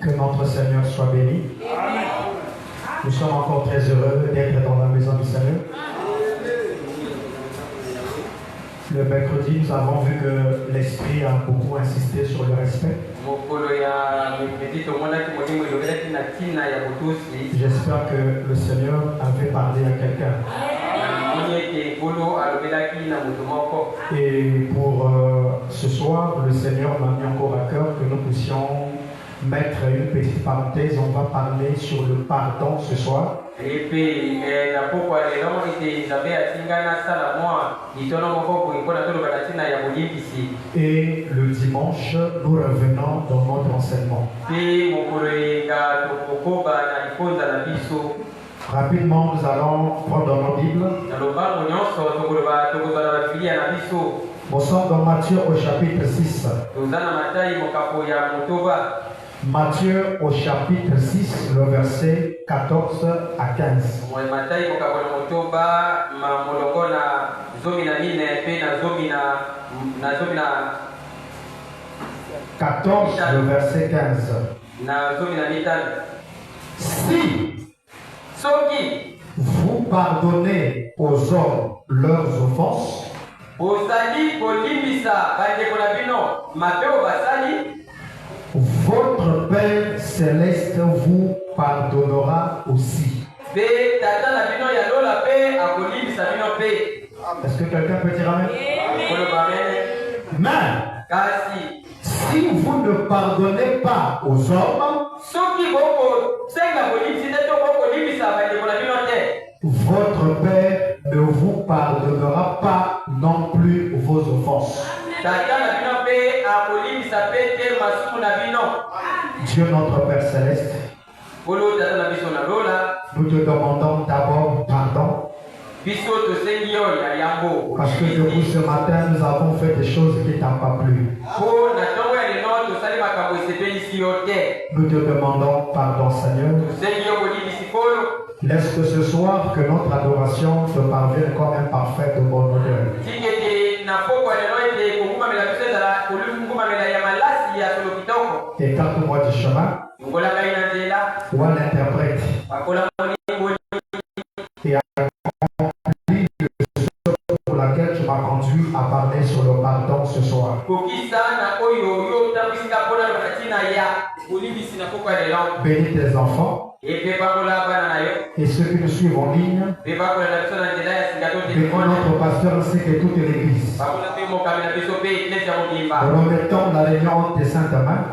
Que notre Seigneur soit béni. Amen. Nous sommes encore très heureux d'être dans la maison du Seigneur. Le mercredi, nous avons vu que l'Esprit a beaucoup insisté sur le respect. J'espère que le Seigneur avait parlé à quelqu'un. Et pour ce soir, le Seigneur m'a mis encore à cœur que nous puissions mettre une petite parenthèse. On va parler sur le pardon ce soir. Et le dimanche, nous revenons dans notre enseignement. Rapidement, nous allons prendre nos Bibles. Nous sommes dans Matthieu au chapitre 6. Matthieu au chapitre 6, le verset 14 à 15. 14, le verset 15. Si vous pardonnez aux hommes leurs offenses, votre Père Céleste vous pardonnera aussi. Est-ce que quelqu'un peut dire Amen? Mais si vous ne pardonnez pas aux hommes, votre Père ne vous pardonnera pas non plus vos offenses. Dieu notre Père Céleste, nous te demandons d'abord pardon. Parce que depuis ce matin, nous avons fait des choses qui t'ont pas plu. Nous te demandons pardon, Seigneur. Laisse que ce soir, que notre adoration te parvienne comme un parfait de bonne odeur. Écarte-moi du chemin. Ou à l'interprète. Et accomplis ce pour laquelle tu m'as conduit à parler sur le pardon ce soir. Bénis tes enfants. Et ceux qui nous suivent en ligne. Bénis notre pasteur ainsi que toute l'église. Remettons la réunion des saintes mains.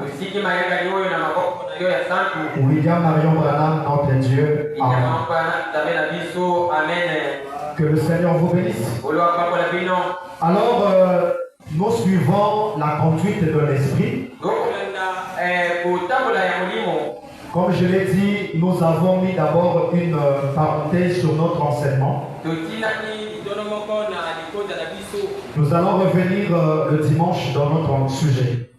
William Marion Branham, notre Dieu. Amen. Que le Seigneur vous bénisse. Alors, nous suivons la conduite de l'Esprit. Comme je l'ai dit, nous avons mis d'abord une parenthèse sur notre enseignement. Nous allons revenir le dimanche dans notre sujet.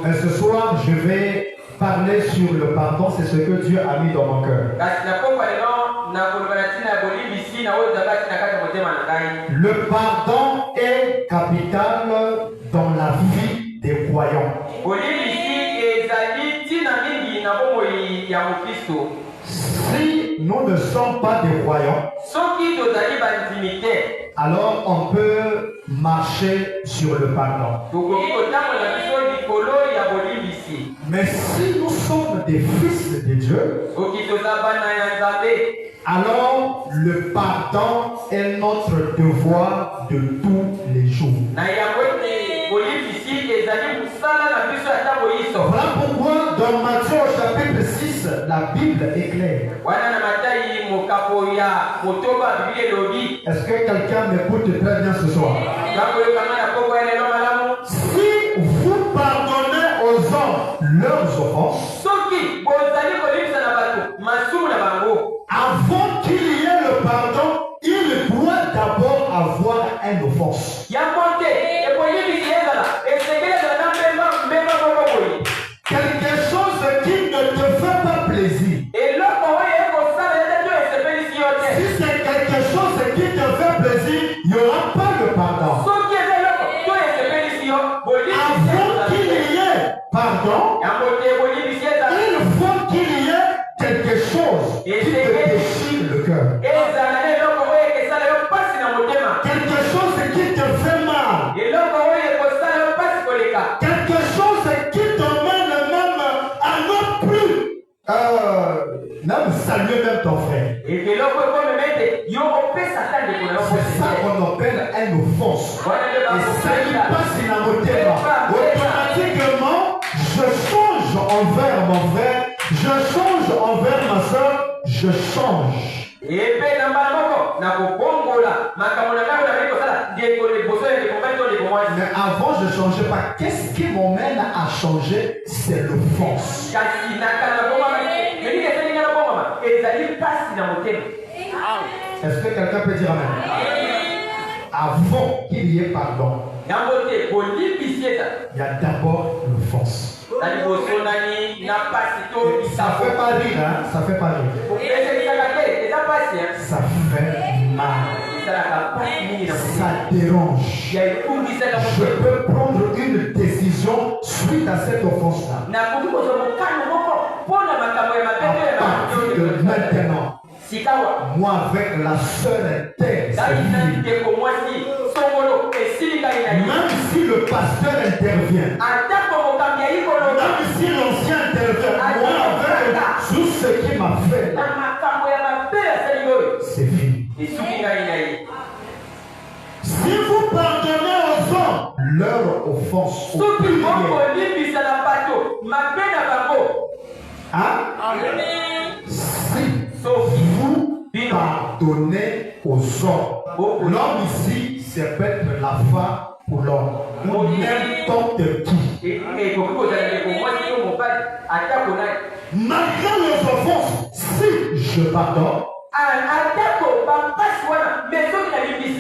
Mais ce soir, je vais parler sur le pardon, c'est ce que Dieu a mis dans mon cœur. Le pardon est capital dans la vie des croyants. Si nous ne sommes pas des croyants, alors on peut marcher sur le pardon. Mais si nous sommes des fils de Dieu, alors le pardon est notre devoir de tous les jours. Voilà pourquoi dans Matthieu au chapitre 6, la Bible est claire. Est-ce que quelqu'un m'écoute très bien ce soir? Si vous pardonnez aux hommes leurs offenses, avant qu'il y ait le pardon, il doit d'abord avoir une offense. Quelque chose qui ne te fait pas plaisir. Si c'est quelque chose qui te fait plaisir, il n'y aura pas le pardon. Avant pardon, il faut qu'il y ait quelque chose qui te déchire le cœur. Quelque chose qui te fait mal. Quelque chose qui t'emmène même à ne plus même saluer même ton frère. C'est ça qu'on appelle une offense. Et ça n'est pas si la motema. Automatiquement, je change envers mon frère, je change envers ma soeur, je change. Mais avant je ne changeais pas. Qu'est-ce qui m'emmène à changer? C'est l'offense. Est-ce que quelqu'un peut dire amen? Avant qu'il y ait pardon, il y a d'abord l'offense. Ça fait pas rire, hein? Ça fait pas rire. Ça fait mal. Ça dérange. Je peux prendre une décision suite à cette offense-là. À partir de maintenant, moi avec la sœur interne, même si le pasteur intervient, même si l'ancien intervient, moi avec tout ce qui m'a fait, c'est fini. Si vous pardonnez aux hommes leur offense, si vous pardonnez aux hommes, l'homme ici, c'est peut-être la femme ou l'homme, ou n'importe qui. Malgré les offenses, si je pardonne,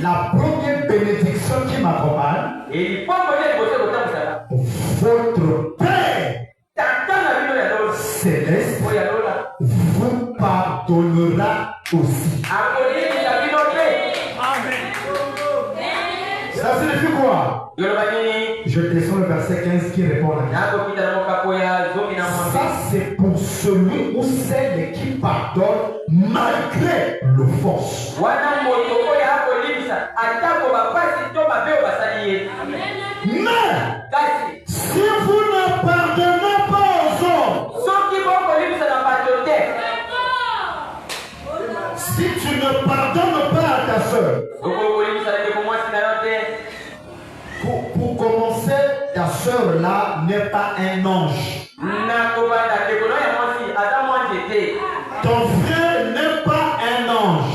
la première bénédiction qui m'accompagne, votre Père céleste vous pardonnera aussi. Ça signifie quoi? Je descends le verset 15 qui répond à ça. C'est pour celui ou celle qui pardonne malgré l'offense. Mais si vous ne pardonnez pas aux hommes, si tu ne pardonnes pas à ta soeur, pour commencer, ta soeur là n'est pas un ange. Ton frère n'est pas un ange.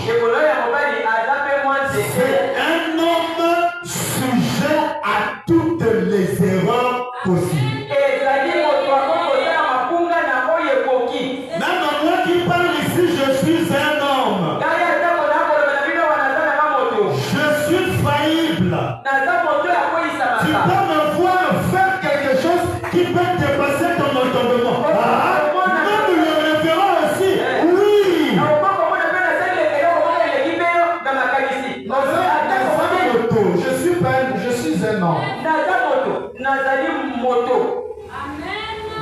C'est un homme sujet à toutes les erreurs possibles. Même moi qui parle ici, je suis un homme. Je suis faillible. Tu peux me voir faire quelque chose qui peut dépasser ton entendement. Même le référent aussi. Oui. Je suis un homme.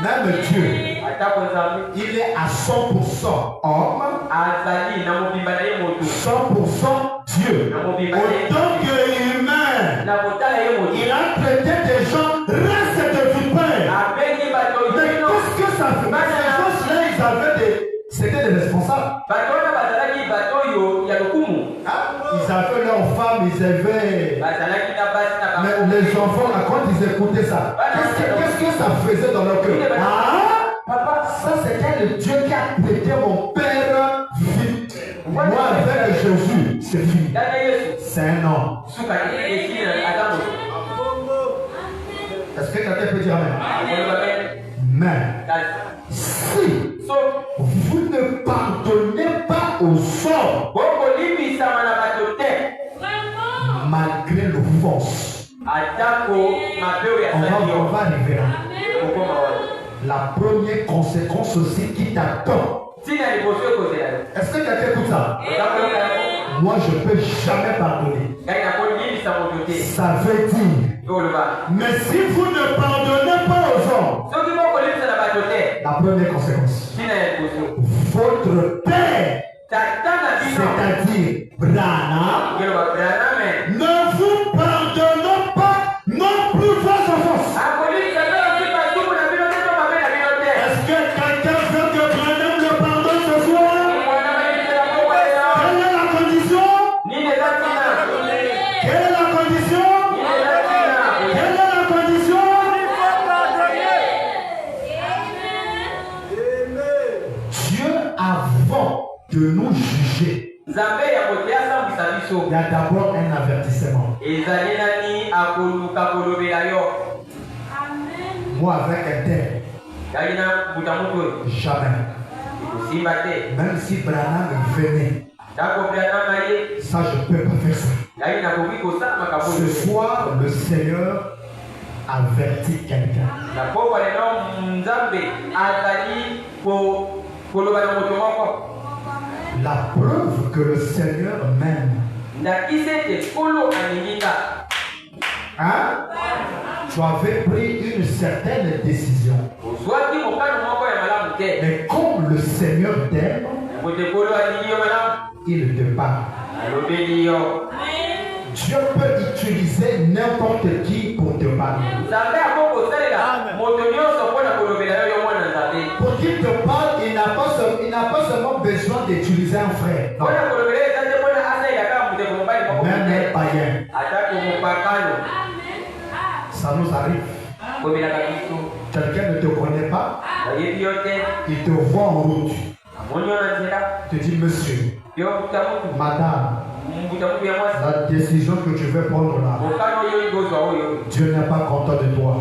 Même Dieu, il est à 100% homme, 100% Dieu. Autant qu'humain, il a traité des gens restent de vipères. Mais qu'est-ce que ça fait? Ces gens-là, ils avaient des... C'était des responsables. Ils avaient leurs femmes, ils avaient... Mais les enfants, quand ils écoutaient ça, qu'est-ce que ça faisait dans leur cœur? Ça c'était le Dieu qui a traité mon père vite. Moi avec Jésus, c'est fini. C'est un homme. Est-ce que quelqu'un peut dire amen? Mais si vous ne pardonnez pas aux hommes malgré l'offense, on va arriver là. La première conséquence aussi qui t'attend. Est-ce que quelqu'un écoute ça? Moi je ne peux jamais pardonner. Ça veut dire, mais si vous ne pardonnez pas aux hommes, la première conséquence. Votre père, c'est-à-dire Branham, ne vous pardonne pas non plus vos offenses. Est-ce que quelqu'un veut que Branham le pardonne ce soir? Quelle est la condition? Quelle est la condition? Quelle est la condition? Dieu, avant de nous juger, il y a d'abord un avertissement. Moi, avec un tel, jamais. Même si Branham venait, ça je ne peux pas faire ça. Ce soir, le Seigneur avertit quelqu'un. La preuve que le Seigneur m'aime. Hein? Tu avais pris une certaine décision. Mais comme le Seigneur t'aime, il te parle. Dieu peut utiliser n'importe qui pour te parler. Pour qu'il te parle, il n'a pas seulement besoin d'utiliser un frère. Non. Même un païen. Ça nous arrive. Quelqu'un ne te connaît pas. Il te voit en route. Il te dit, monsieur, madame, la décision que tu veux prendre là, Dieu n'est pas content de toi.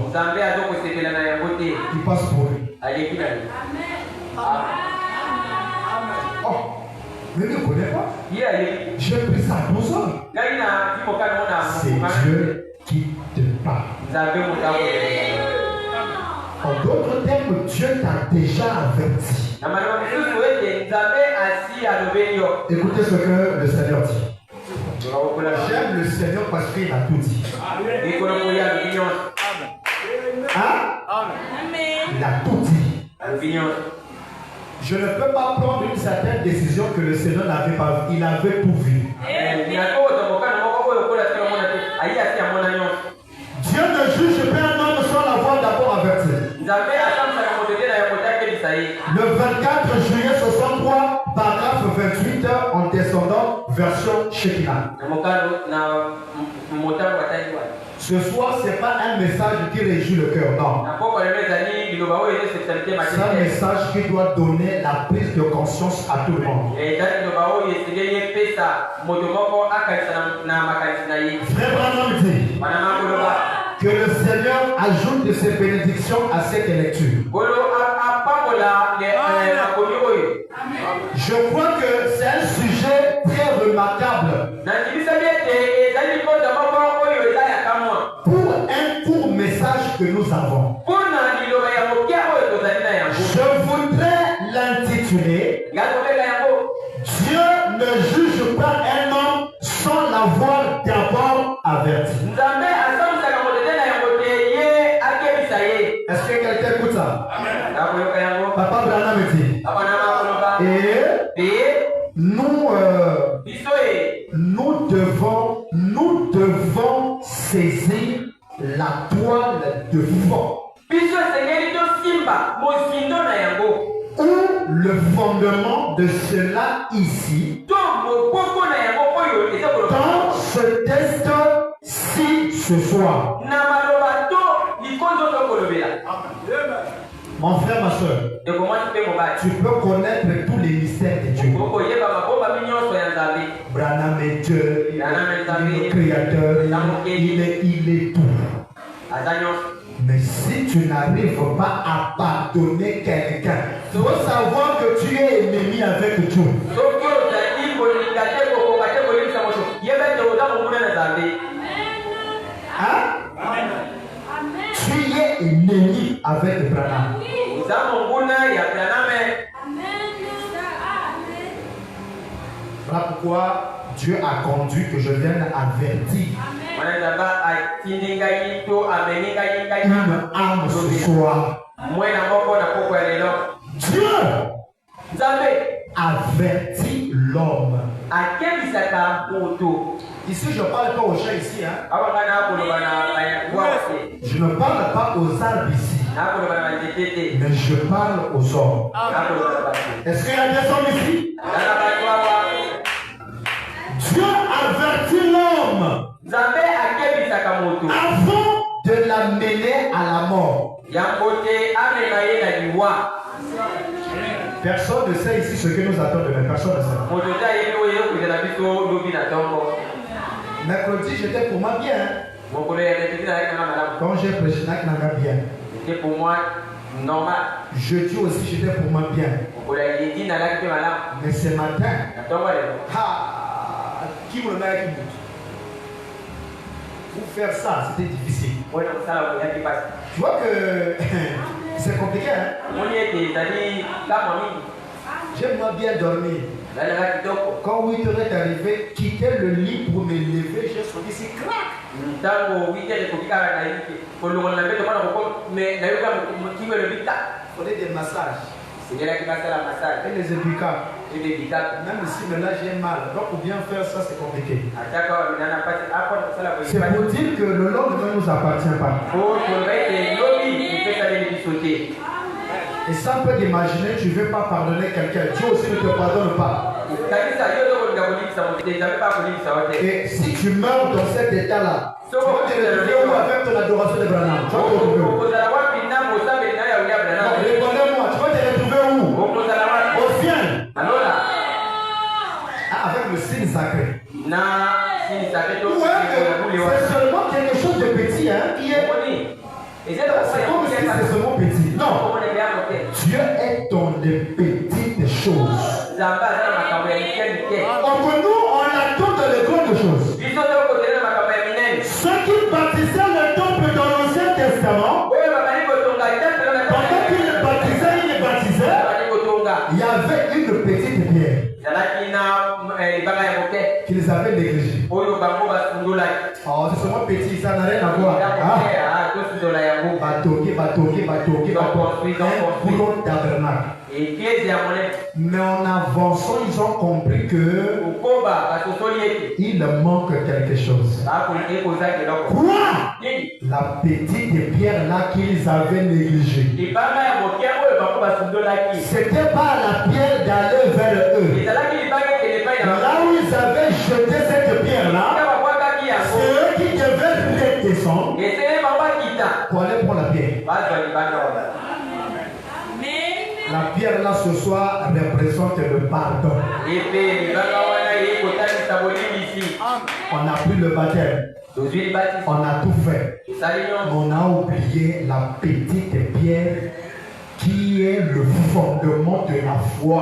Il passe pour lui. Oh, mais il ne connaît pas. J'ai pris ça à 12 ans. C'est Dieu qui te parle. En d'autres termes, Dieu t'a déjà averti. Écoutez ce que le Seigneur dit. J'aime le Seigneur parce qu'il a tout dit. Hein? Il a tout dit. Je ne peux pas prendre une certaine décision que le Seigneur n'avait pas vue. Il avait tout vu. Dieu ne juge pas un homme sans l'avoir d'abord averti. Le 24 juillet 63, paragraphe 28, en descendant, version Shekinah. Ce soir, ce n'est pas un message qui réjouit le cœur, non. C'est un message qui doit donner la prise de conscience à tout le monde. Frère Branham dit que le Seigneur ajoute ses bénédictions à cette lecture. Je crois que c'est un sujet très remarquable pour un court message que nous avons. Je voudrais l'intituler Dieu ne juge pas un homme sans l'avoir d'abord averti. Est-ce que quelqu'un écoute ça? Papa Branham me dit. Et nous devons saisir la toile de fond. Où le fondement de cela ici, dans ce test-ci ce soir. Mon frère, ma soeur, tu peux connaître tous les mystères de Dieu. Branham est Dieu, il est le créateur, il est tout. Mais si tu n'arrives pas à pardonner quelqu'un, il faut savoir que tu es ennemi avec Dieu. Hein? Tu es ennemi avec Branham. Voilà pourquoi Dieu a conduit que je vienne avertir une âme ce soir Dieu avertit l'homme. Ici, je ne parle pas aux gens ici. Hein? Je ne parle pas aux arbres ici. Mais je parle aux hommes. Est-ce qu'il y a des hommes ici? Dieu avertit l'homme avant de l'amener à la mort. Personne ne sait ici ce que nous attend demain. Personne ne sait. Mercredi, j'étais pour moi bien. Quand j'ai prêché, bien. C'était pour moi normal. Jeudi aussi, j'étais pour moi bien. Mais ce matin, qui me l'a dit? Pour faire ça, c'était difficile. Tu vois que c'est compliqué, hein? J'aime bien dormir. Quand 8 heures est arrivé, quitter le lit pour me lever, j'ai sorti ici, crac! Il fallait des massages. Et les épicats. Même si là j'ai mal, donc pour bien faire ça, c'est compliqué. C'est pour dire que le lendemain ne nous appartient pas. Et sans peu d'imaginer, tu ne veux pas pardonner quelqu'un. Dieu aussi ne te pardonne pas. Et si tu meurs dans cet état-là, tu vas te retrouver où avec ton adoration de Branham? Tu vas te retrouver où? Répondez-moi, tu vas te retrouver où? Au ciel. Avec le signe sacré. C'est seulement quelque chose de petit, hein, qui est. C'est comme si c'est seulement petit. Non. Dieu est dans les petites choses. Entre nous, on attend dans les grandes choses. Ceux qui baptisaient le temple dans l'Ancien Testament, pendant qu'ils baptisaient, il y avait une petite pierre qu'ils avaient négligée. Oh, c'est seulement petit, ça n'a rien à voir. Pour le tabernacle. Mais en avançant, ils ont compris que il manque quelque chose. Quoi? La petite pierre là qu'ils avaient négligée. C'était pas la pierre d'aller vers eux. Là où ils avaient jeté cette pierre là, c'est eux qui devaient descendre pour aller prendre la pierre. La pierre là ce soir représente le pardon. On a pris le baptême. On a tout fait. On a oublié la petite pierre qui est le fondement de la foi.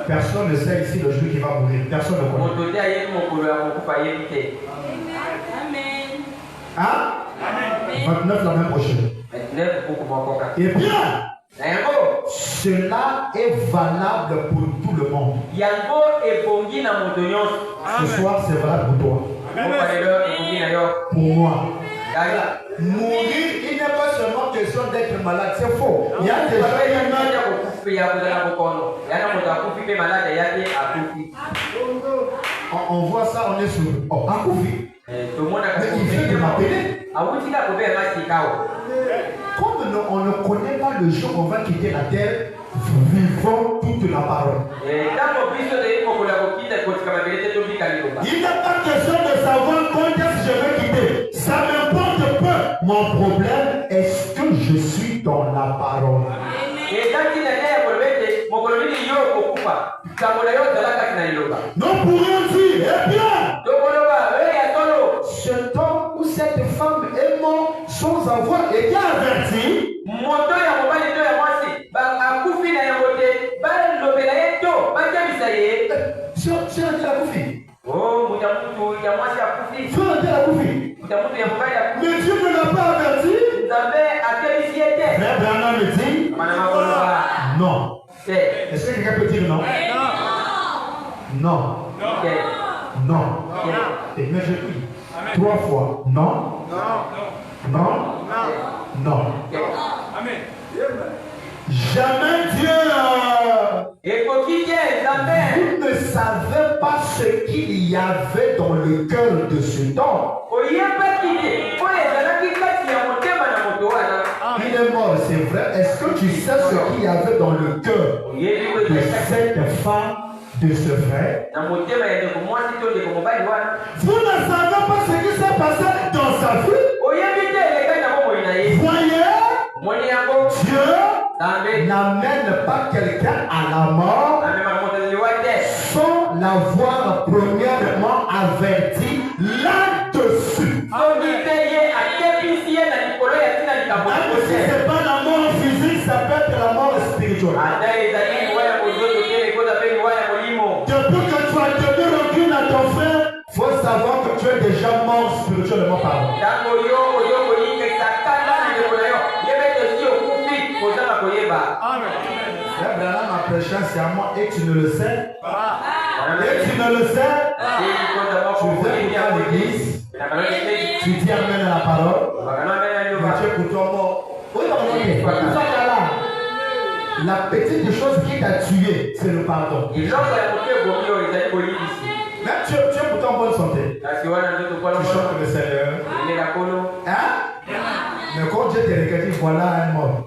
Personne ne sait ici le jour qui va mourir. Personne ne connaît. Hein? 29 la même prochaine. Et bien, cela est valable pour tout le monde. Ce soir, c'est valable pour toi. Pour moi. Mourir, il n'est pas seulement question d'être malade, c'est faux. Il y a des gens qui on voit ça, on est sur. Oh, Akoufi. Mais il vient de m'appeler. Comme on ne connaît pas le jour où on va quitter la terre, vivons toute la parole. Il n'est pas question de savoir quand est-ce que je vais quitter. Ça m'importe peu. Mon problème, est-ce que je suis dans la parole? Nous pourrions dire, eh bien, cet homme ou cette femme est mort sans avoir été averti. Mais Dieu ne l'a pas averti. Mais Branham me dit non. Est-ce que quelqu'un peut dire non? Non. Non. Et mais je prie. 3 fois. Non. Non. Non. Amen. Jamais Dieu. Vous ne savez pas ce qu'il y avait dans le cœur de cet homme. Il est mort, c'est vrai. Est-ce que tu sais ce qu'il y avait dans le cœur de cette femme, de ce frère? Vous ne savez pas ce qui s'est passé dans sa vie. Voyez, Dieu n'amène pas quelqu'un à la mort sans l'avoir premièrement averti là-dessus. Même si ce n'est pas la mort physique, ça peut être la mort spirituelle. Depuis que tu as donné rancune à ton frère, il faut savoir que tu es déjà mort spirituellement parlant. Frère Branham a prêché c'est à moi et tu ne le sais. Et tu ne le sais. Tu viens à l'église. Tu dis amen à la parole. Mais tu es pour toi mort. La petite chose qui t'a tué, c'est le pardon. Même tu es pourtant en bonne santé. Tu chantes le Seigneur. Hein? Mais quand Dieu te regarde, voilà un mort.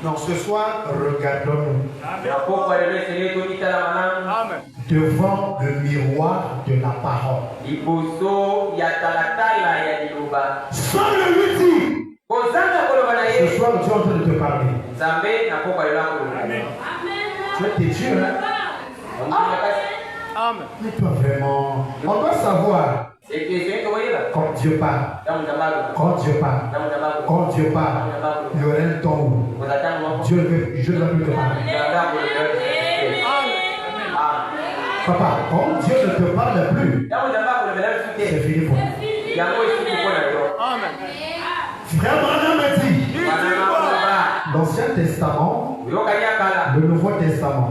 Donc ce soir, regardons-nous devant le miroir de la parole. Sans le lui dire. Ce soir, Dieu est en train de te parler. Tu es têtu, hein? Amen. Mais pas vraiment. On doit savoir. Quand Dieu parle, quand Dieu parle, quand Dieu parle, il y aura un temps où Dieu ne va plus te parler. Papa, quand Dieu ne te parle plus, c'est fini pour nous. Amen. Frère Branham me dit, l'Ancien Testament, le Nouveau Testament,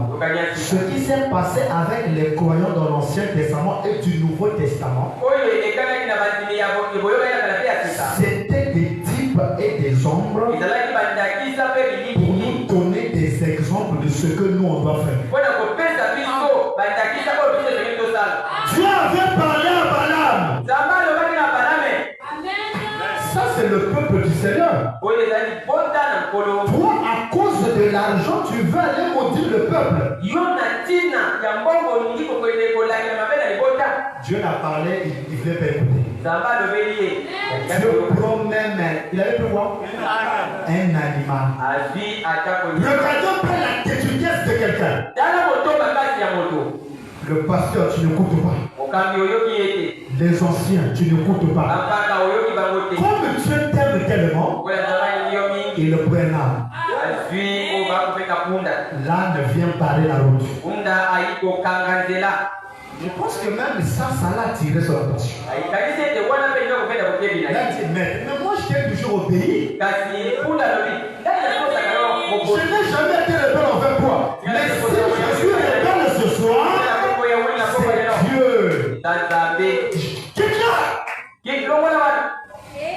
ce qui s'est passé avec les croyants dans l'Ancien Testament et du Nouveau Testament, c'était des types et des ombres pour nous donner des exemples de ce que nous on doit faire. Dieu avait parlé à Balaam. Ça c'est le peuple du Seigneur. Toi, à cause de l'argent, tu veux aller maudire le peuple. Dieu n'a parlé, il ne voulait pas écouter. Dieu promet, mais il avait pu voir un animal. Regardons pas la têtudesse de quelqu'un. Le pasteur, tu n'écoutes pas. Les anciens, tu n'écoutes pas. Comme Dieu t'aime tellement, il prend l'âne. L'âne vient barrer la route. Je pense que même ça l'a attiré son attention. Il a dit, mais moi je t'ai toujours obéi. Je n'ai jamais été rebelle envers toi. Mais si je suis rebelle ce soir, c'est Dieu.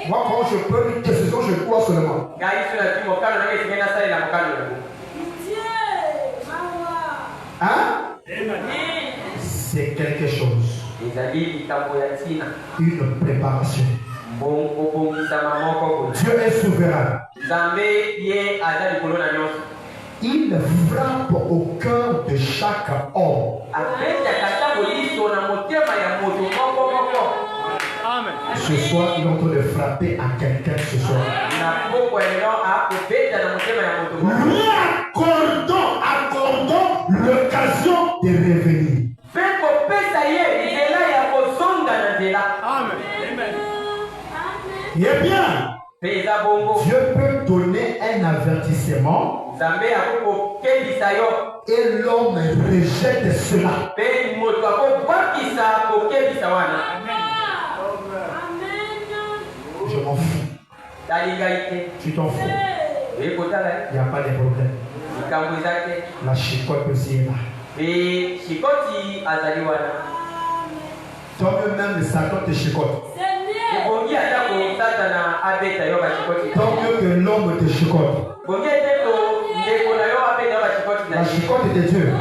Moi, quand je prends une décision, je crois seulement. Hein? C'est quelque chose. Une préparation. Dieu est souverain. Il frappe au cœur de chaque homme. Ce soir, il est en train de frapper à quelqu'un ce soir. Lui accordons l'occasion de revenir. Et bien, Dieu peut donner un avertissement et l'homme rejette cela. Je m'en fous. Tu t'en fous. Il n'y a pas de problème. La chicote aussi est là. Toi-même, même Satan te chicote. Tant mieux que l'homme te chicote. La chicote de Dieu.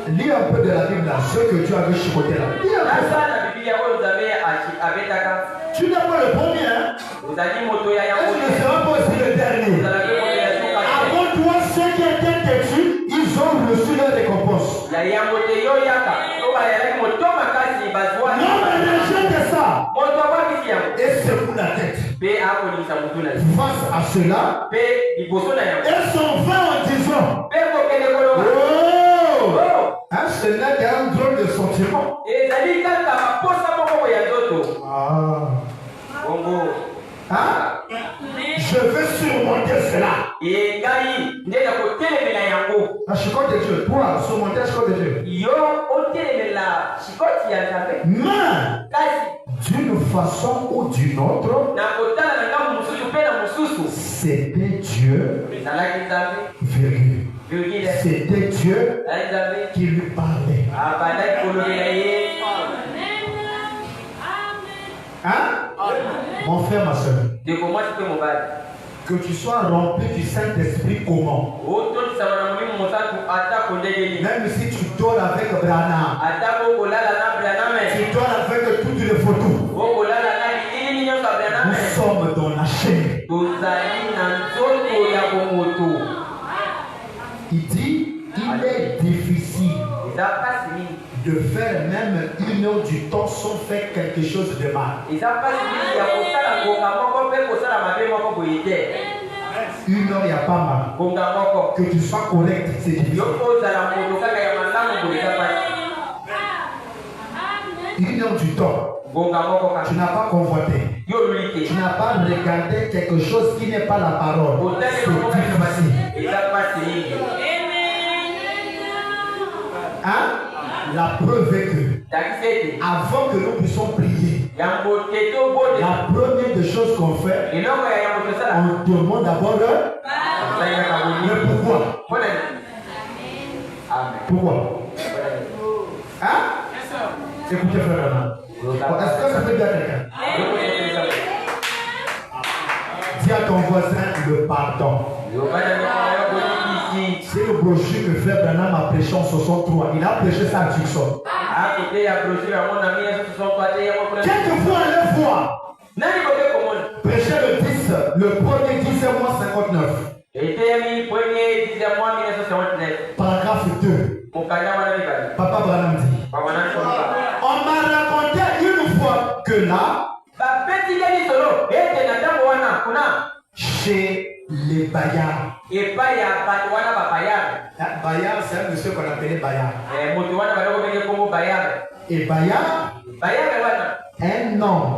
Lis un peu de la Bible là, ce que tu avais chicoté là. Lis un peu ça. Tu n'es pas le premier, hein? Et tu ne seras pas aussi le dernier. Avant toi, ceux qui étaient têtus, ils ont reçu leur récompense. Non, mais rejette ça. Et secoue la tête. Face à cela, et s'en va en disant, oh, hein, ce n'est qu'un drôle de sentiment. Hein? Je veux surmonter cela. La chicote de Dieu. Toi, surmonter la chicote de Dieu. Mais, d'une façon ou d'une autre, c'était Dieu, virgule. C'était Dieu qui lui parlait. Hein? Mon frère, ma soeur, que tu sois rempli du Saint-Esprit comment? Même si tu dors avec Branham, tu dors avec toutes les photos, nous sommes dans la chair. Il dit, il est difficile de faire même 1 heure du temps sans faire quelque chose de mal. 1 heure, il n'y a pas mal. Que tu sois correct, c'est difficile. 1 heure du temps, tu n'as pas convoité. Tu n'as pas regardé quelque chose qui n'est pas la parole. C'est difficile. Hein? La preuve est que avant que nous puissions prier, la première des choses qu'on fait, on demande d'abord le pourquoi. Pourquoi? Hein? Écoutez, frère. Est-ce que ça fait bien quelqu'un? Dis à ton voisin le pardon. C'est le brochure que frère Branham a prêché en 63. Il a prêché ça à Tucson. Quelquefois, on les voit. Prêcher le 10, le premier 10 mois 59. Paragraphe 2. Papa Branham dit. On m'a raconté une fois que là, chez les Bayards. Bayard, c'est un monsieur qu'on appelait Bayard. Et Bayard, un homme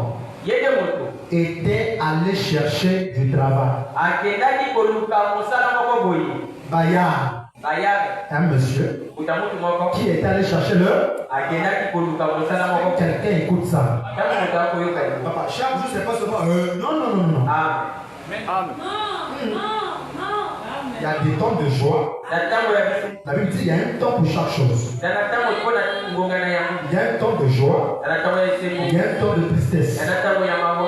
était allé chercher du travail. Bayard, un monsieur qui est allé chercher le. Quelqu'un écoute ça. Papa, chaque jour, c'est pas seulement. Non. Il y a des temps de joie. La Bible dit qu'il y a un temps pour chaque chose. Il y a un temps de joie. Il y a un temps de tristesse.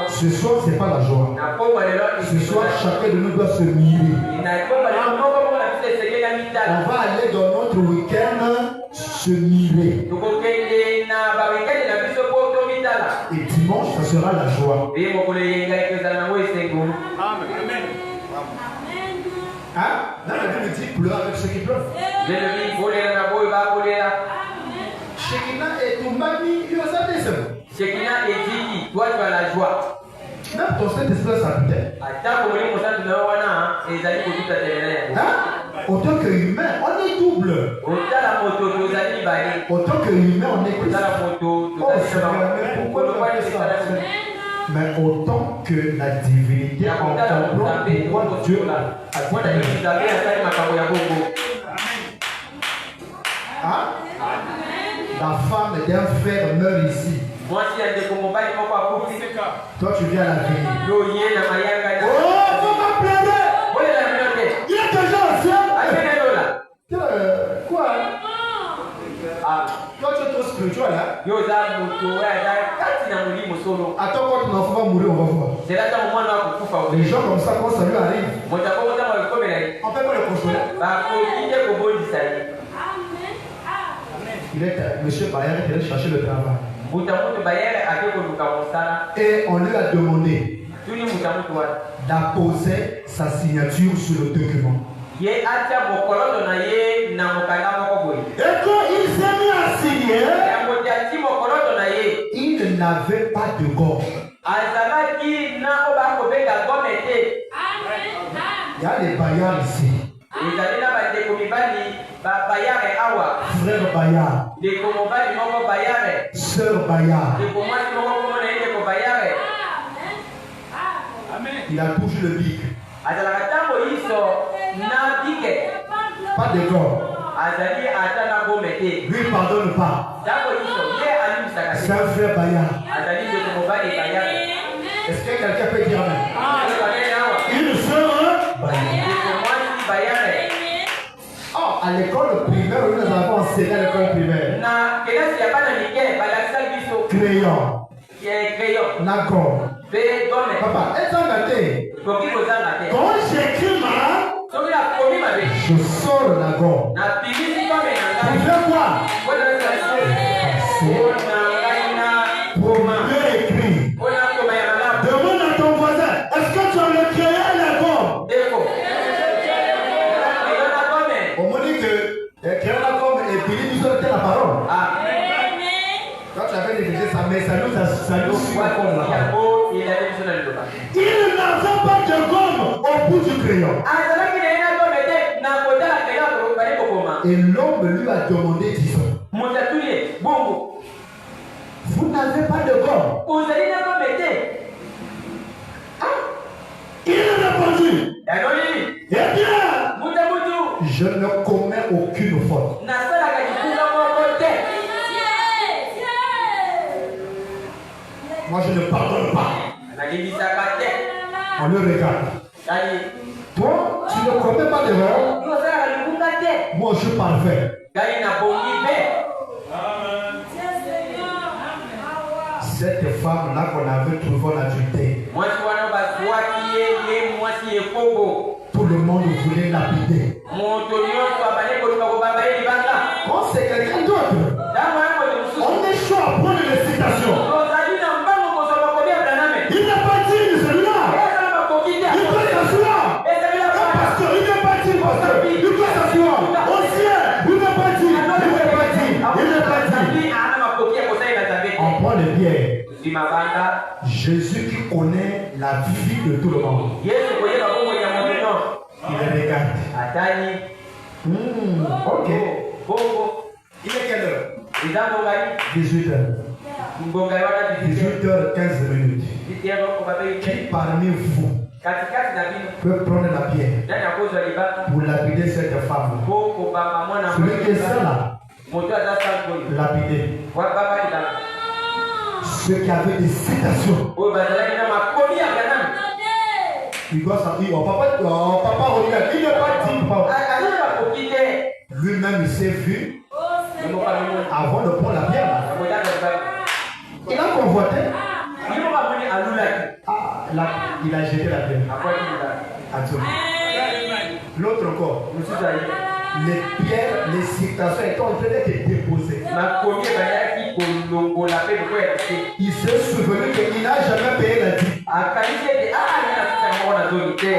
Ce soir, ce n'est pas la joie. Ce soir, chacun de nous doit se mirer. On va aller dans notre week-end se mirer. Et dimanche, ça sera la joie. Hein? Là, la Bible dit pleure avec ceux qui pleurent. Shekina et Tumbani, il y a ça. Shekina et Diki, toi tu as la joie. Même ton Saint-Esprit s'habite. Hein? Autant qu'humain, on est double. Autant qu'humain, on est Christ. Oh, pourquoi tu as fait ça? Mais autant que la divinité en comprend pourquoi Dieu l'a. Hein? La femme d'un frère meurt ici. Toi tu viens à la vie. Oh, faut pas pleurer. Il est déjà ancien. Quoi? Toi tu te spirituel. Hein? Yo za moto ya kati na mulimo solo. Attends quand ton enfant va mourir, on va voir. C'est là que mwana wako kufa. Les gens comme ça, quand ça lui arrive, Motako mwana wako komela. on peut pas le consoler. Ba ko kinde ko bondisa. Il est monsieur Bayard qui allait chercher le travail. Mutamutu bayere akeko luka mosala. Et on lui a demandé Tuni mutamutu wa d'apposer sa signature sur le document. ye atia mokoloto na ye na mokanda moko boye. Et quand il s'est mis à signer, Ya motiati mokoloto na ye. il n'avait pas de gomme. Azalaki na oba kobenga gome te. Il y a les Bayards ici. Ezali na bandeko mibali bayare awa. Frère Bayard, Ndeko mobali moko bayare. sœur Bayard. Ndeko mwasi moko komona ye ndeko bayare. Il a touché le bic. Azalaka ntango yiso na bike. Pas de gomme. Azali ata na gome te. Lui, il pardonne pas. Ntango yiso ye alimusaka te. C'est un frère Bayard. Azali ndeko mobali bayare. Est-ce que quelqu'un peut dire amen? Ndeko Une sœur Bayard. mwasi bayare. Oh, à l'école primaire, nous avons enseigné à l'école primaire. Na kelasi ya bana mike balakisa biso Crayon, crayon la gomme. pe gome. Papa, est-ce que matin, Koki kozanga te. quand j'écris ma, Soki nakomi mabe je sors la gomme. napimisi gome na Tu ngai. fais quoi? Mpona ngai na Pour mieux écrire. mpona koma ya malamu. Demande à ton voisin, est-ce que tu as le crayon et la gomme? Ndeko crayon na gome. On me dit que le crayon et la gomme et Billy nous ont été la parole. Ah, Quand tu avais négligé ça, mais ça nous suit watu encore là-bas. yango elali biso na liloba. Il n'avait pas de gomme au bout du crayon. Azalaki na ye na gome te na kotala crayon bali kokoma. Et l'homme lui a demandé, disons, Moto atuli ye bongo vous n'avez pas de gomme? ozali na gome te. Il a répondu, Yango nini? eh bien, Mutu je ne commets aucune faute. nasalaka likunga moko te. Moi, je ne pardonne pas. Nalimbisaka te. On le regarde. Kali Toi, tu ne commets pas d'erreur. osalaka likunga te. Moi, je suis parfait. Kali na bongi pe. Cette femme-là qu'on avait trouvée en adultère, Mwasi wana bazwaki ye mwasi ekoko. tout le monde voulait lapider. Moto nyonso abali koluka kobamba ye libanga. Quand c'est quelqu'un d'autre, Ntango ya moto mosusu on est chaud à prendre les citations. ozali na mbango kozwa makomi ya Branham. Il n'est pas digne, celui-là. Ezala makoki te. Il peut s'asseoir. Ezali na Un pasteur, il n'est pas digne, pasteur. Il peut s'asseoir. Ancien, il n'est pas digne. Il n'est pas digne. Il n'est pas digne. ana makoki ya kosalela Nzambe te. On prend les bières. Zimabanga Jésus qui connaît la vie de tout le monde. Yesu koyeba bongo ya moto nyonso. Il les regarde. Atani Ok. bongo Il est quelle heure? eza mbongai 18h. mbongai wana 18h15 minutes. bitero kobabe Qui parmi vous katikati na bino peut prendre la pierre ndani ya kozwa libanga pour lapider cette femme? po kobamba mwana Celui qui est ça là, moto aza sankoyo lapider. wabamba libanga Ceux qui avaient des citations. oyo bazalaki na makomi ya Branham. Il doit s'en dire, oh papa regarde, il n'est pas digne. Papa. aza na makoki te. Lui-même, il s'est vu Yemoka mimoni avant de prendre la pierre. Là. akoyaka libanga Il a convoité. yemoka moni alulaki Ah, là, il a jeté la pierre. akwaki libanga Absolument. L'autre encore, mosusu ayi les pierres, les citations étaient en train d'être déposées. makomi ebandaki kolongola mpe lokoya te. Il s'est souvenu qu'il n'a jamais payé la dîme. akanisi ete alinasisa moko na zoni te.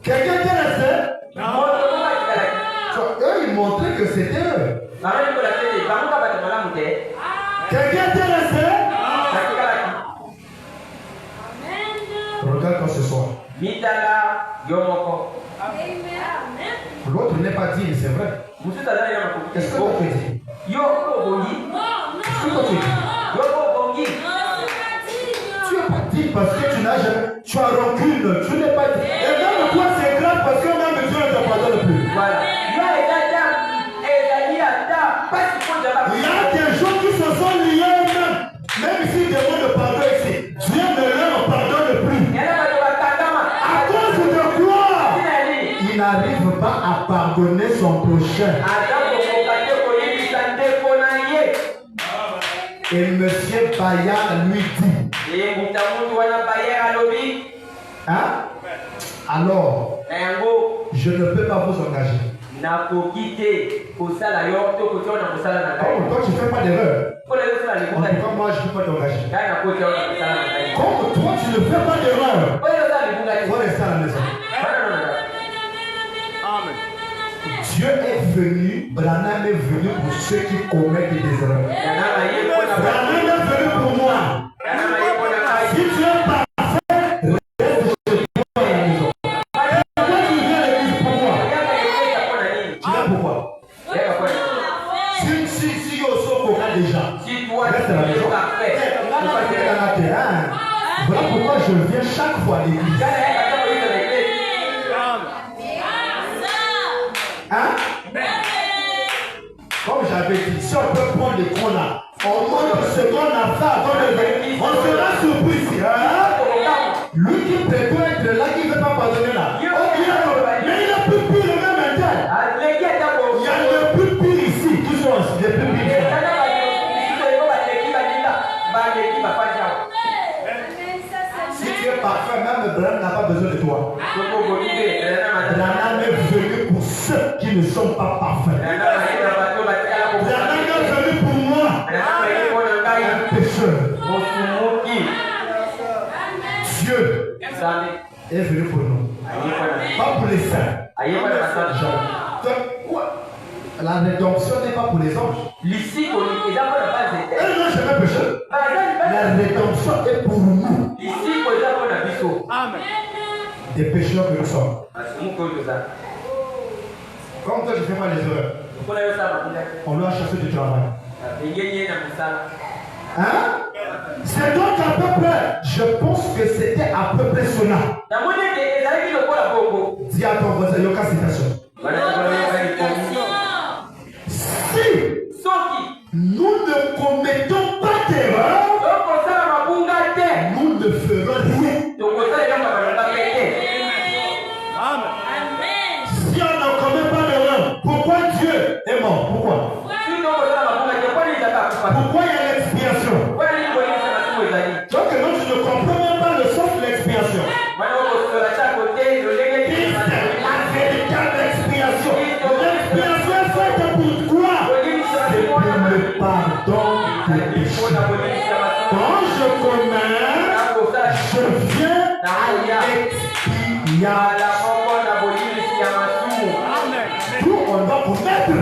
Quelqu'un était resté. moto moko atikalaki Eux, ils montraient que c'était eux. bango likolaki ete bango ka bato malamu te. Quelqu'un était resté. batikalaki Regarde-toi ce soir. mitala yo moko. L'autre n'est pas digne, c'est vrai. mosusu azali na makoki Qu'est-ce que te. tu dis? yo obongi Qu'est-ce que tu dis? yo obongi Tu n'es pas digne parce que tu n'as jamais. Tu as rancune. Tu n'es pas digne. Et même toi, c'est grave parce que même Dieu ne te pardonne plus. voilà yo ezata ezali ata pasi po nzamba. Il y a des gens qui se sont liés eux-mêmes. Même s'ils demandent le pardon ici, Dieu ne leur pardonne plus. yana bato bakangama À cause de quoi? tina ya nini. Il n'arrive pas à pardonner son prochain. Et monsieur Bayard lui dit, hein? Alors, je ne peux pas vous engager. Comme toi, tu ne fais pas d'erreur. En tout cas, moi, je ne peux pas t'engager. Comme toi, tu ne fais pas d'erreur. Il faut rester à la maison. Dieu est venu, Branham est venu pour ceux qui commettent des erreurs. Branham est venu pour moi. Si tu es parfait, reste chez toi à la maison. Pourquoi tu viens à l'église pour moi? Tu viens pourquoi? Si yo sois déjà, reste à la maison. Voilà pourquoi je viens chaque fois à l'église. Hein? Comme j'avais dit, si on peut prendre les cons là, on montre ce qu'on a fait avant de venir, on sera surpris ici. Hein? Lui qui prétend être là, qui ne veut pas pardonner là. Mais il n'a plus pire le même interne. Il y a le plus pire ici. Qui sont les plus pires? Si tu es parfait, même Branham n'a pas besoin de toi. Branham est venu pour ceux qui ne sont pas parfaits. Branham est venu pour moi, un pécheur. Dieu est venu pour nous, pas pour les saints. La rédemption n'est pas pour les anges. Non, je vais pécher. La rédemption est pour nous. Amen. Des pécheurs que nous sommes. Comme toi, je ne fais pas les erreurs. On doit chasser du travail. Hein? C'est donc à peu près, je pense que c'était à peu près cela. Dis à ton voisin, Yoka citation. Si nous ne commettons pas d'erreur, nous ne ferons rien. Amen. Si on ne commet pas d'erreur, pourquoi Dieu est mort? Pourquoi? Pourquoi il y a l'expiation? Donc non, tu ne comprends même pas le sens de l'expiation. La véritable expiation. L'expiation est faite pour quoi? C'est pour le pardon des péchés. Quand je commets, je viens à l'expiation. D'où on doit commettre.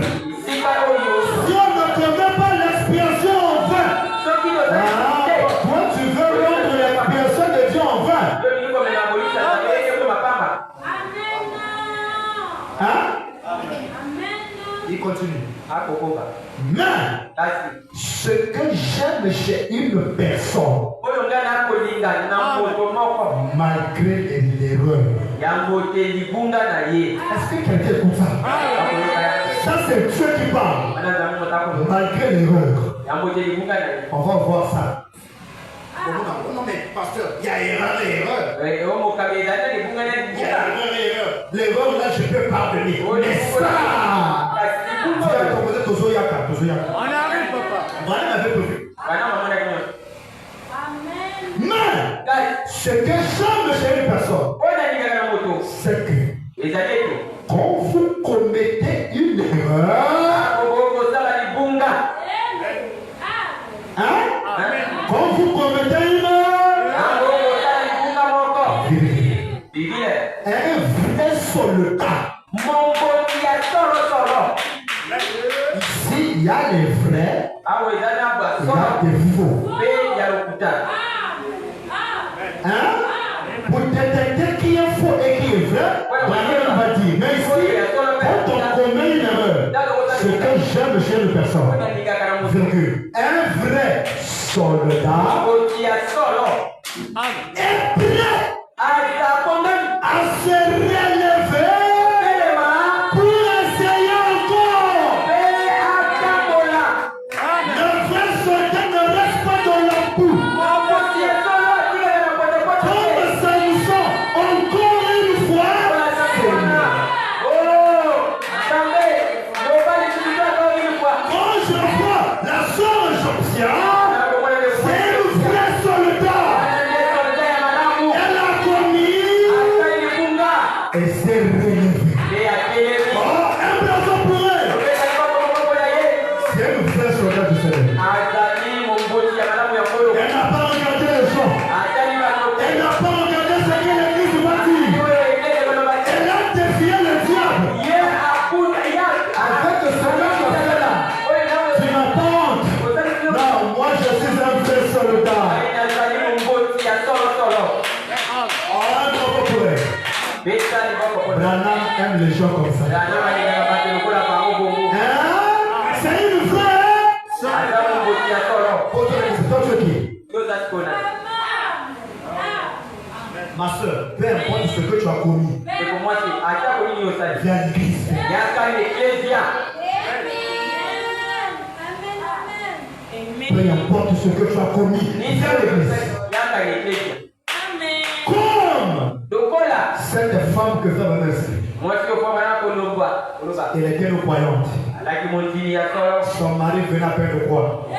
Si on ne commet pas l'expiation en vain, toi tu veux rendre l'expiation de Dieu en vain. Hein? Il continue. Mais ce que j'aime chez une personne, malgré l'erreur, est-ce que quelqu'un écoute ça? Ça c'est Dieu qui parle. Malgré l'erreur. On va voir ça. Non mais pasteur, il y a erreur. L'erreur là je peux pardonner. Mais ça, tu vas composer Tozoyaka. On arrive papa. Voilà avait prévu. Mais ce que j'aime chez une personne, c'est que quand vous commettez une erreur, hein? Quand vous commettez une erreur, un vrai soldat. Ici, il y a les vrais, il y a des faux. Hein? Pour détecter qui est faux et qui est vrai, Daniel va dire. Mais ici, quand on commet une erreur, ce que j'aime chez une personne, un vrai soldat est prêt à se relever pour essayer encore. Le vrai soldat ne reste pas dans la boue. Comme Samson, encore une fois, élevé. Oh, un blason pour elle. C'est une vraie soldat du Seigneur. Elle n'a pas regardé les gens. Elle n'a pas regardé ce que l'église va dire. Elle a défié le diable. Avec ce que tu as fait là, tu n'as pas honte. Non, moi je suis un vrai soldat. Branham aime les gens comme ça. Hein? C'est une vraie. C'est qui? Ma soeur, peu importe ce que tu as commis, viens à l'église. Peu importe ce que tu as commis, viens à l'église. Comme cette femme que ça va merci. Elle était une croyante. Son mari venait à peine de croire. Mais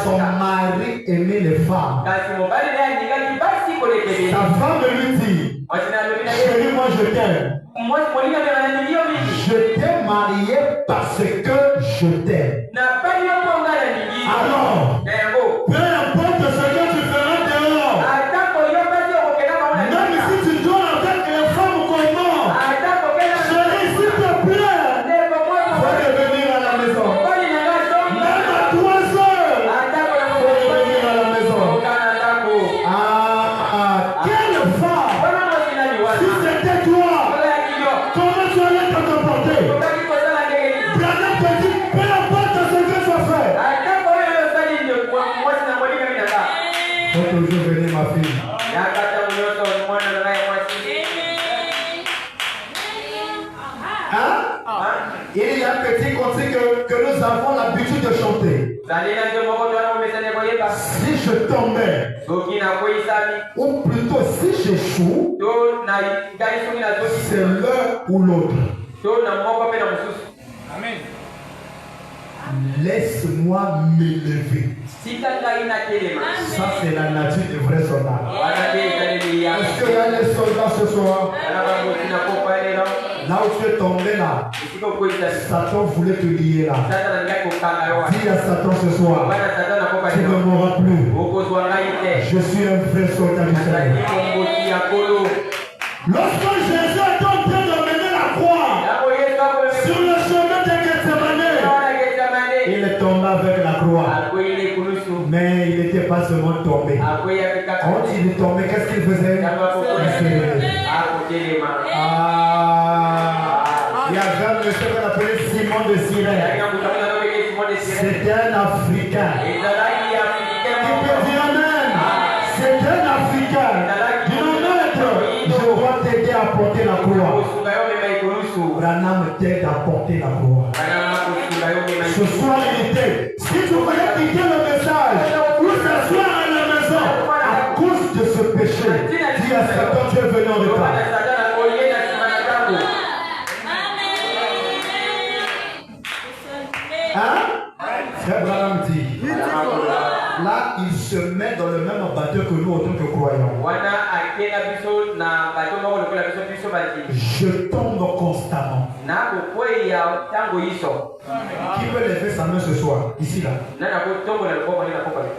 son mari aimait les femmes. Sa femme lui dit, chérie, moi je t'aime. Je t'ai marié parce que je t'aime. Alors, peu importe ce que tu feras dehors, même si tu dois avec les femmes comment, chérie, s'il te plaît, faut revenir à la maison. Même à 3 heures, faut revenir à la maison. Quelle femme, si c'était toi, comment tu allais te comporter? Branham te dit, peu importe ce que tu as fait. Faut toujours venir, ma fille. Hein? Il y a un petit cantique que nous avons l'habitude de chanter. Si je tombais, ou plutôt si j'échoue, c'est l'un ou l'autre. Laisse-moi m'élever. Ça, c'est la nature des vrais soldats. Est-ce qu'il y a des soldats ce soir? Là où tu es tombé là, Satan voulait te lier là. Dis à Satan ce soir, tu ne mourras plus. Je suis un vrai soldat du Seigneur. Lorsque Jésus est en train de mener la croix sur le chemin de Gethsemane, il est tombé avec la croix. Mais il n'était pas seulement tombé. Quand il est tombé, qu'est-ce qu'il faisait? Il se levait. Il y avait un monsieur qu'on appelait Simon de Cyrène. C'était un Africain. Il peut dire Amen. C'est un Africain. Dis maître, je dois t'aider à porter la croix. Branham t'aide à porter la croix. Ce soir, il était. Si tu voulais quitter le message, ou s'asseoir à la maison, à cause de ce péché, dis à Satan, tu es venu en retard. Hein? Frère Branham dit, là, il se met dans le même bateau que nous en tant que croyants. Je tombe constamment. Qui peut lever sa main ce soir? Ici, là.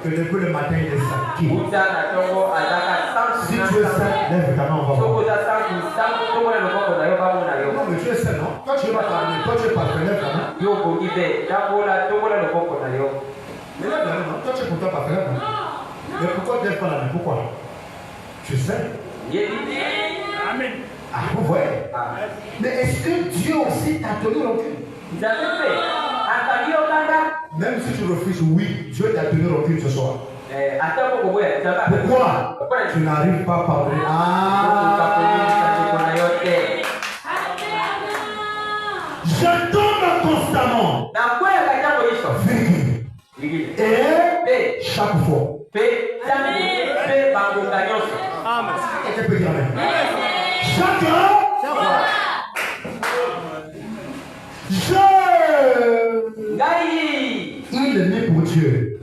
Que depuis le matin, il est saint. Qui? Si tu es saint, lève ta main, on va voir. Non, mais tu es saint, non? Toi, tu es pas parvenu. Toi, tu es parvenu, lève ta main. Mais lève la main, non? Toi, tu es pourtant parvenu, non? Mais pourquoi tu ne lèves pas la main? Pourquoi? Tu sais? Amen. Ah, vous voyez? Mais est-ce que Dieu aussi t'a tenu rancune? Même si tu refuses, oui, Dieu t'a tenu rancune ce soir. Pourquoi? Tu n'arrives pas à parler. Je tombe constamment. Et chaque fois. Amen. Chaque il est né pour Dieu.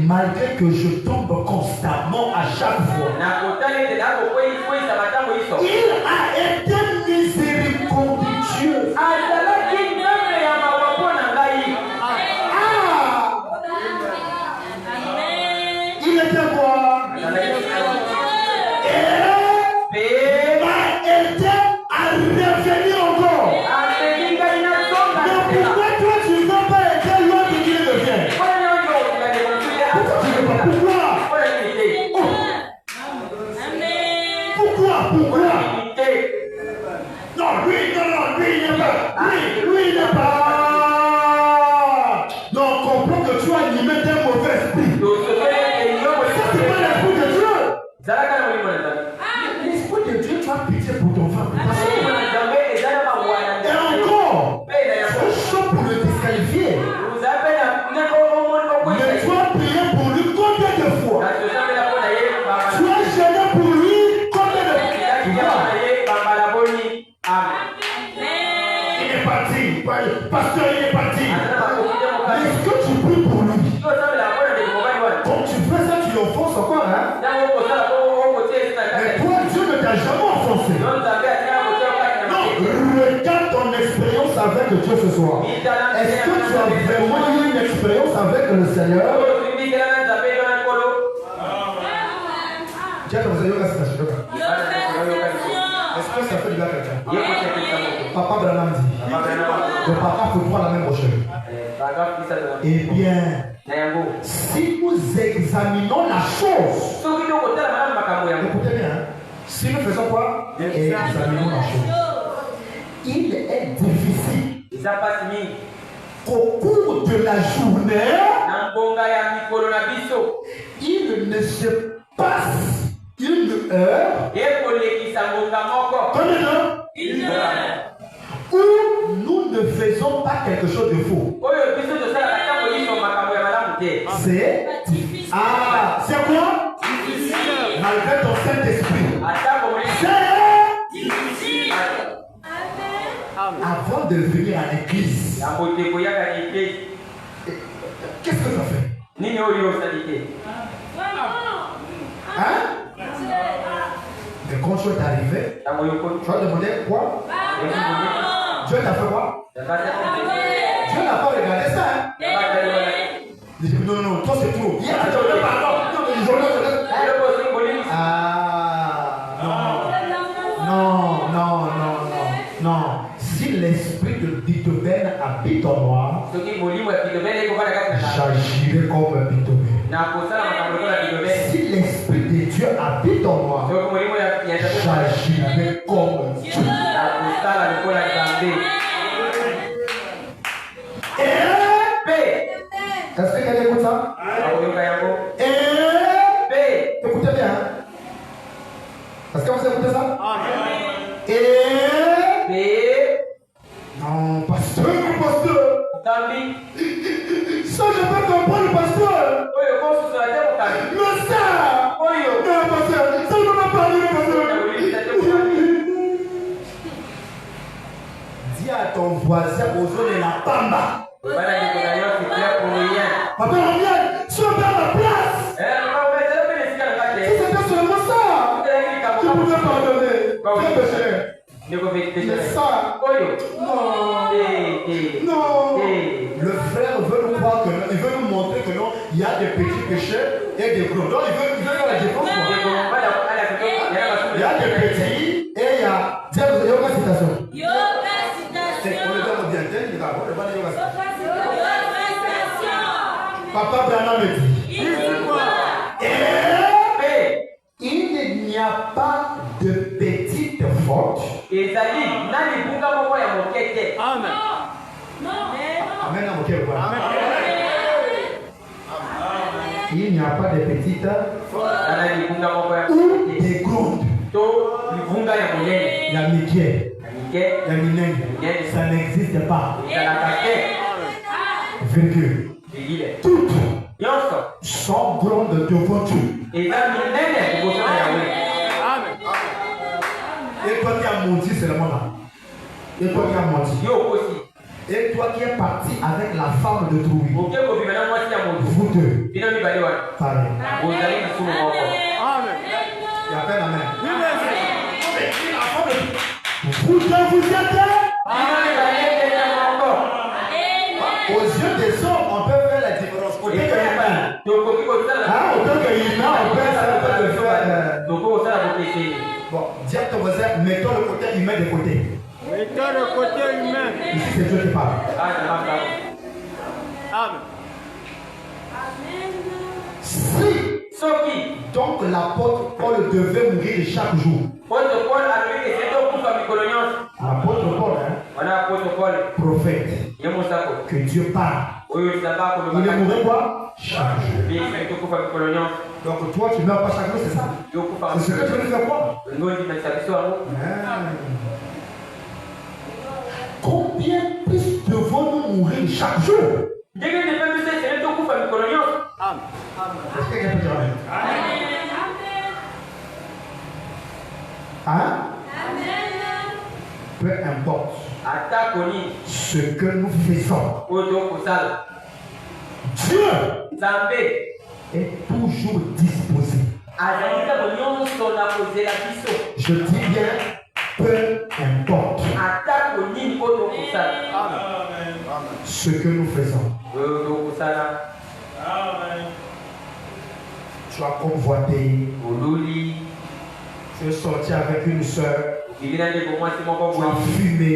Malgré que je tombe constamment à chaque fois, il a pasteur il est parti. Est-ce que tu pries pour lui? Quand tu fais ça, tu l'offenses encore, hein? Mais toi, Dieu ne t'a jamais offensé. Non, regarde ton expérience avec Dieu ce soir. Est-ce que tu as vraiment eu une expérience avec le Seigneur? Est-ce que ça fait du bien à quelqu'un? Papa Branham dit. Le papa peut prendre la même prochaine. Eh bien, si nous examinons la chose, écoutez bien, hein? Si nous faisons quoi? Examinons la chose. Il est difficile qu'au cours de la journée, il ne se passe une heure, où nous ne faisons pas quelque chose de faux. C'est c'est quoi? Malgré ton Saint-Esprit. Avant de venir à l'église, qu'est-ce que ça fait? Hein? Mais quand tu es arrivé, tu as demandé quoi? Dieu t'a fait quoi? Dieu n'a pas regardé ça. Hein? Il dit non, non, toi c'est trop. Non. Si l'esprit de Beethoven habite en moi, j'agirai comme Beethoven. Si l'esprit de Dieu habite en moi, j'agirai comme Dieu. Est-ce que quelqu'un écoute ça? Écoutez bien. Est-ce que vous écoutez ça? Non, pasteur. Ça, je peux comprendre, pasteur. Mais ça, non, pasteur, ça ne peut pas parler, pasteur. Dis à ton voisin, aux zones de la pamba. Papa, reviens, tu vas faire la place. Si c'était seulement ça, tu pouvais pardonner. Très péché. Mais ça, non. Le frère veut nous croire que, il veut nous montrer que non, il y a des petits péchés et des gros. Donc il veut faire la différence. Il y a des petits et il y a. Tiens, vous avez une citation. On le donne bien. Papa Branham me dit. Il n'y a pas de petites fautes. Amen. Il n'y a pas de petites ou des grandes. Il y a Mickey. Ça n'existe pas. Virgule. Toutes sont grandes devant Dieu. Et toi qui as menti seulement là. Et toi qui as menti. Et toi qui es parti avec la femme de Trouille. Vous deux. Pareil. Il y a peine amen. Vous deux vous êtes. Aux yeux des hommes, on peut faire la différence. En tant qu'humain, on peut faire. Bon, dis à ton voisin, mettons le côté humain de côté. Mettons le côté humain. Ici, c'est Dieu qui parle. Amen. Si, donc l'apôtre Paul devait mourir chaque jour. L'apôtre Paul, hein, prophète, que Dieu parle. Il est mort quoi? Chaque jour. Donc toi, tu ne meurs pas chaque jour, c'est ça? C'est ce que tu veux faire quoi? Combien plus devons-nous mourir chaque jour? Amen. Est-ce que quelqu'un peut dire amen? Hein? peu importe ce que nous faisons, Dieu est toujours disposé. Je dis bien, peu importe ce que nous faisons. Tu as convoité, tu es sorti avec une soeur, tu as fumé,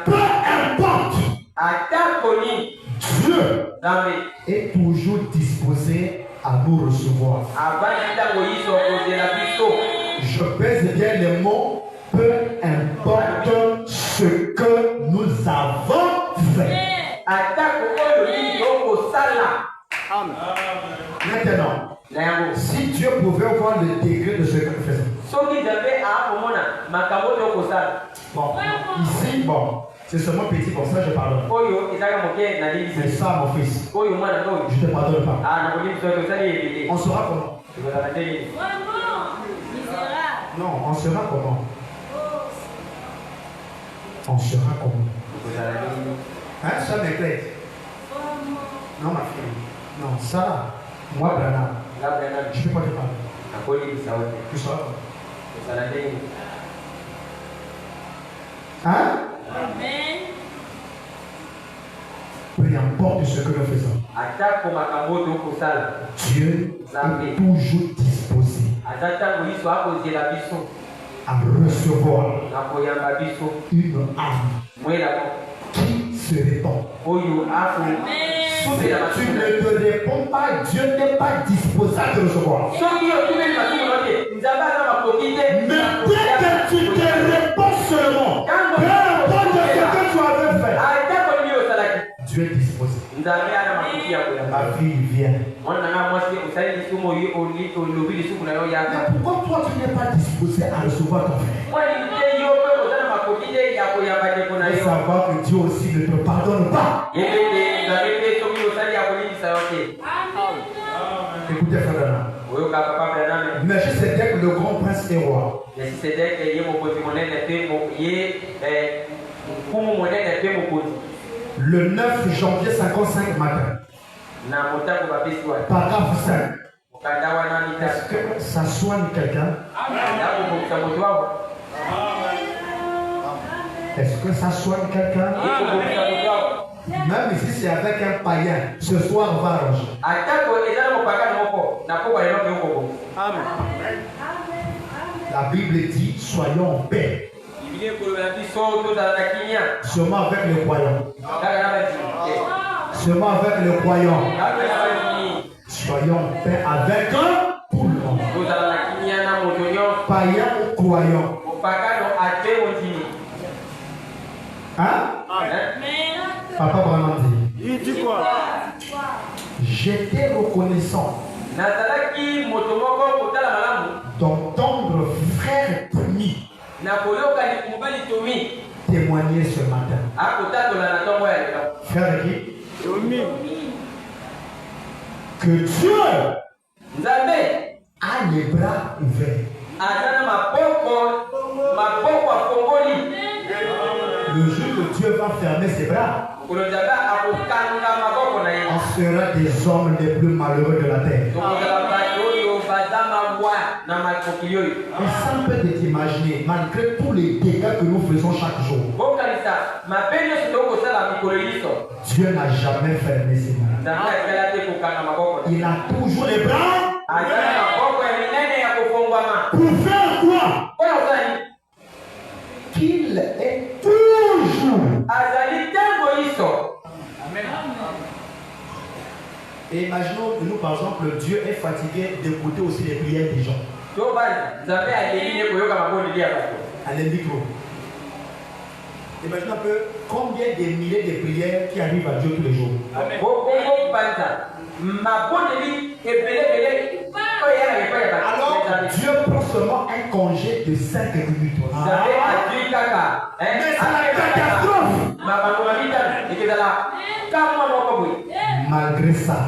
peu importe, Dieu est toujours disposé à nous recevoir. Je pèse bien les mots, peu importe ce que nous avons fait. Maintenant, si Dieu pouvait voir le degré de ce que nous faisons. Bon, ici, bon, c'est seulement petit, pour ça je pardonne. Mais ça, mon fils, je te pardonne pas. On sera comment? Non, on sera comment? On sera comment? Hein, ça m'éclaire. Non, ma fille. Non, ça, moi, Brana, je ne peux pas te parler. Tu seras comment? Hein? Peu importe ce que nous faisons, Dieu est toujours disposé à recevoir une âme qui se répand. Si tu ne te réponds pas, Dieu n'est pas disposé à te recevoir. Mais dès que tu te réponds seulement, peu importe ce que tu avais fait, Dieu est disposé. Ma fille vient. Mais pourquoi toi tu n'es pas disposé à recevoir ton frère? Il faut savoir que Dieu aussi ne te pardonne pas. Écoutez, frère. Mais je sais que le grand prince est roi. Le 9 janvier 55 matin. Paragraphe 5. Est-ce que ça soigne quelqu'un? Est-ce que ça soigne quelqu'un? Même si c'est avec un païen, ce soir on va arranger. La Bible dit soyons en paix. Seulement avec les croyants. Seulement avec les croyants. Soyons en paix avec tout le monde. Païen ou croyant. Hein? Papa Branham dit. Il dit quoi? J'étais reconnaissant d'entendre frère Tony témoigner ce matin. Frère qui? Que Dieu a les bras ouverts. Le jour que Dieu va fermer ses bras, on sera des hommes les plus malheureux de la terre. Et ça peut t'imaginer, malgré tous les dégâts que nous faisons chaque jour, Dieu n'a jamais fermé ses bras. Il a toujours les bras pour faire quoi? Qu'il est toujours. Et imaginons que nous, par exemple, Dieu est fatigué d'écouter aussi les prières des gens. À les micros. Imaginez un peu combien de milliers de prières qui arrivent à Dieu tous les jours. Alors, Dieu prend seulement un congé de 5 minutes. Mais c'est la catastrophe. Malgré ça,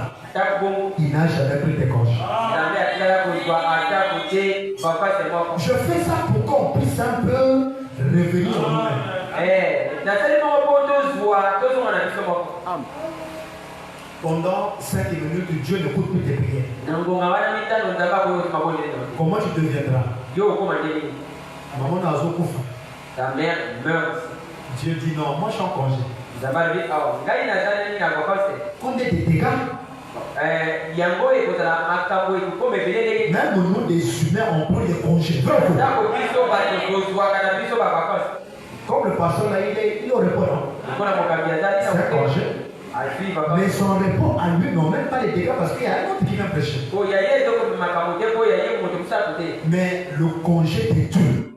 il n'a jamais pris de congé. Je fais ça pour qu'on puisse un peu revenir sur nous-mêmes. Pendant 5 minutes, Dieu n'écoute plus tes prières. Comment tu deviendras? Maman n'a pas couffé. Ta mère meurt. Dieu dit non, moi je suis en congé. Combien de dégâts? Même nous, des humains, on prend des congés. Comme le pasteur là, il est au repos. C'est un congé. Mais son repos à lui n'ont même pas les dégâts parce qu'il y a un autre qui vient prêcher. Mais le congé est Dieu.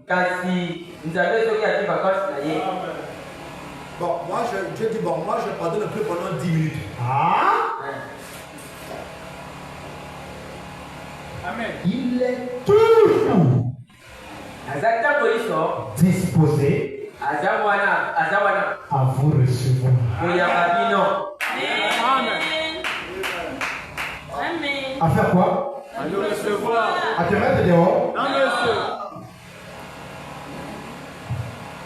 Bon, moi je dis, bon, moi je pardonne plus pendant 10 minutes. Ah! Amen. Il est toujours disposé à vous recevoir. Amen. À faire quoi? À nous recevoir. À te mettre dehors? Non, monsieur.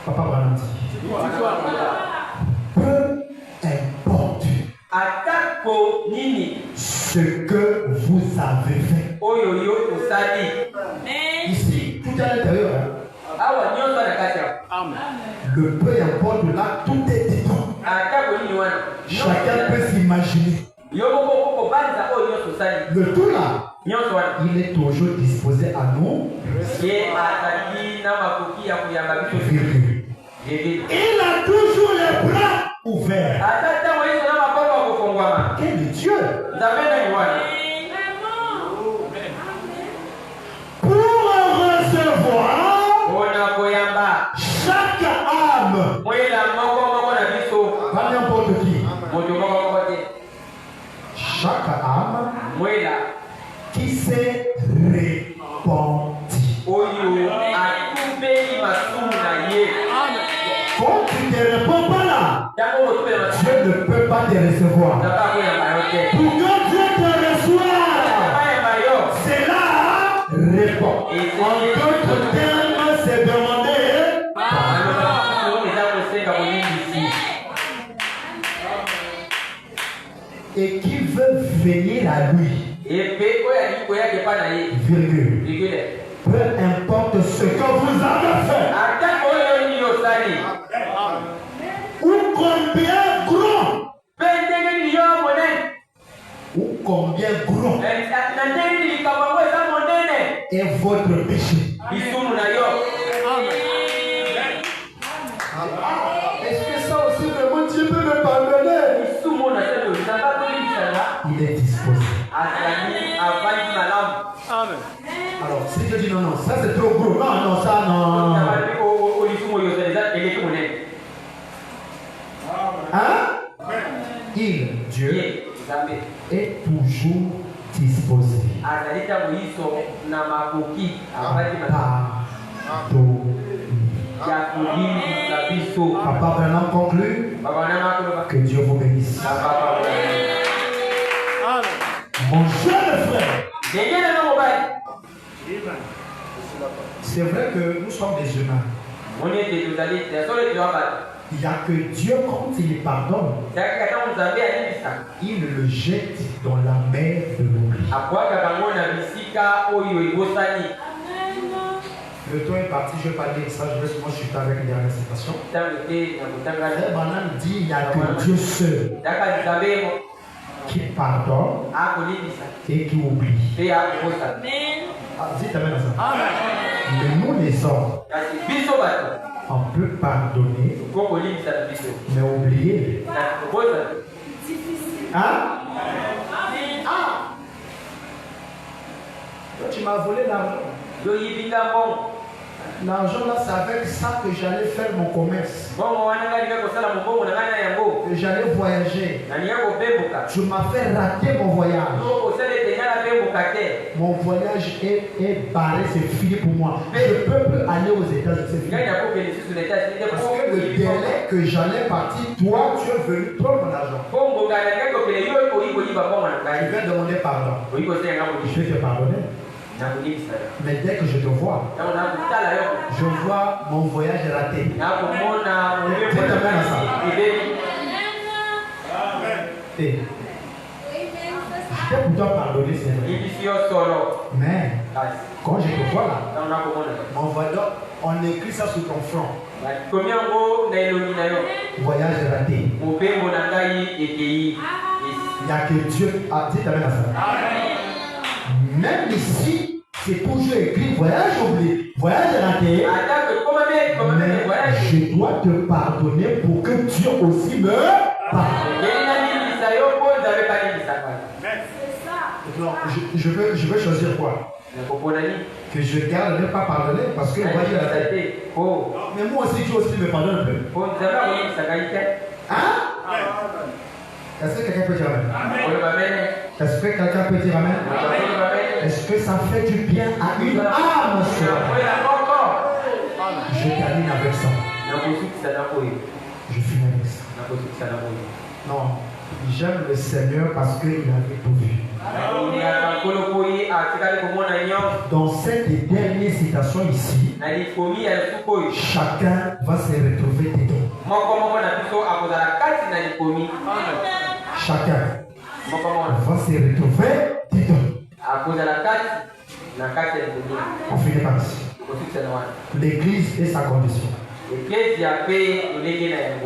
Papa Brandt. Peu importe ce que vous avez fait. Ici, tout à l'intérieur. Amen. Le peu importe là, tout est dedans. Chacun peut s'imaginer. Le tout là, il est toujours disposé à nous. Il a toujours les bras ouverts. Quel Dieu! Pour recevoir chaque âme, pas n'importe qui, chaque âme qui s'est répandue. Quand tu ne te réponds pas là, Dieu ne peut pas te recevoir. Pour que Dieu te reçoive, c'est là, réponds. En d'autres termes, c'est demander. Et qui veut venir à lui, virgule. Peu importe ce que vous avez fait. Ou combien gros. Ou combien gros est votre péché. Est-ce que ça aussi vraiment Dieu peut me pardonner? Il est disposé. Amen. Alors, si je dis non, non, ça c'est trop gros. Non, non, ça non. Hein? Il, Dieu, est toujours disposé à pardonner. Papa Branham conclut. Que Dieu vous bénisse. Mon jeune frère. C'est vrai que nous sommes des humains. Il n'y a que Dieu quand il pardonne. Il le jette dans la mer de l'oubli. Le temps est parti, je vais parler de ça, je vais moi chuter avec une dernière citation. Branham dit il n'y a que Dieu seul qui pardonne et qui oublie. Dites amen à ça. Mais nous les hommes, on peut pardonner, mais oublier. Hein? Toi, tu m'as volé l'argent. L'argent là, c'est avec ça que j'allais faire mon commerce. Que j'allais voyager. Tu m'as fait rater mon voyage. Mon voyage est barré, c'est fini pour moi. Je ne peux plus aller aux États-Unis. Parce que le délai que j'allais partir, toi, tu es venu prendre mon argent. Je vais demander pardon. Je vais te pardonner. Mais dès que je te vois, je vois mon voyage raté. Dites amen à ça. Et je t'ai pourtant pardonné, c'est vrai. Mais quand je te vois là, on voit donc, on écrit ça sur ton front. Voyage raté. Il n'y a que Dieu. Ah, dites amen à ça. Même ici, c'est toujours écrit voyage oublié, voyage raté. Mais je dois te pardonner pour que Dieu aussi me pardonne. Non, je veux choisir quoi? Que je garde ne pas pardonner parce que voyage raté. Mais moi aussi, Dieu aussi me pardonne un peu. Hein? Est-ce que quelqu'un peut dire amen? Est-ce que quelqu'un peut dire amen? Est-ce que ça fait du bien à une âme, sœur? Je termine avec ça. Je finis avec ça. Non, j'aime le Seigneur parce qu'il avait tout vu. Dans cette dernière citation ici, chacun va se retrouver dedans. Chacun va se retrouver dedans. On finit par ici. L'église et sa condition.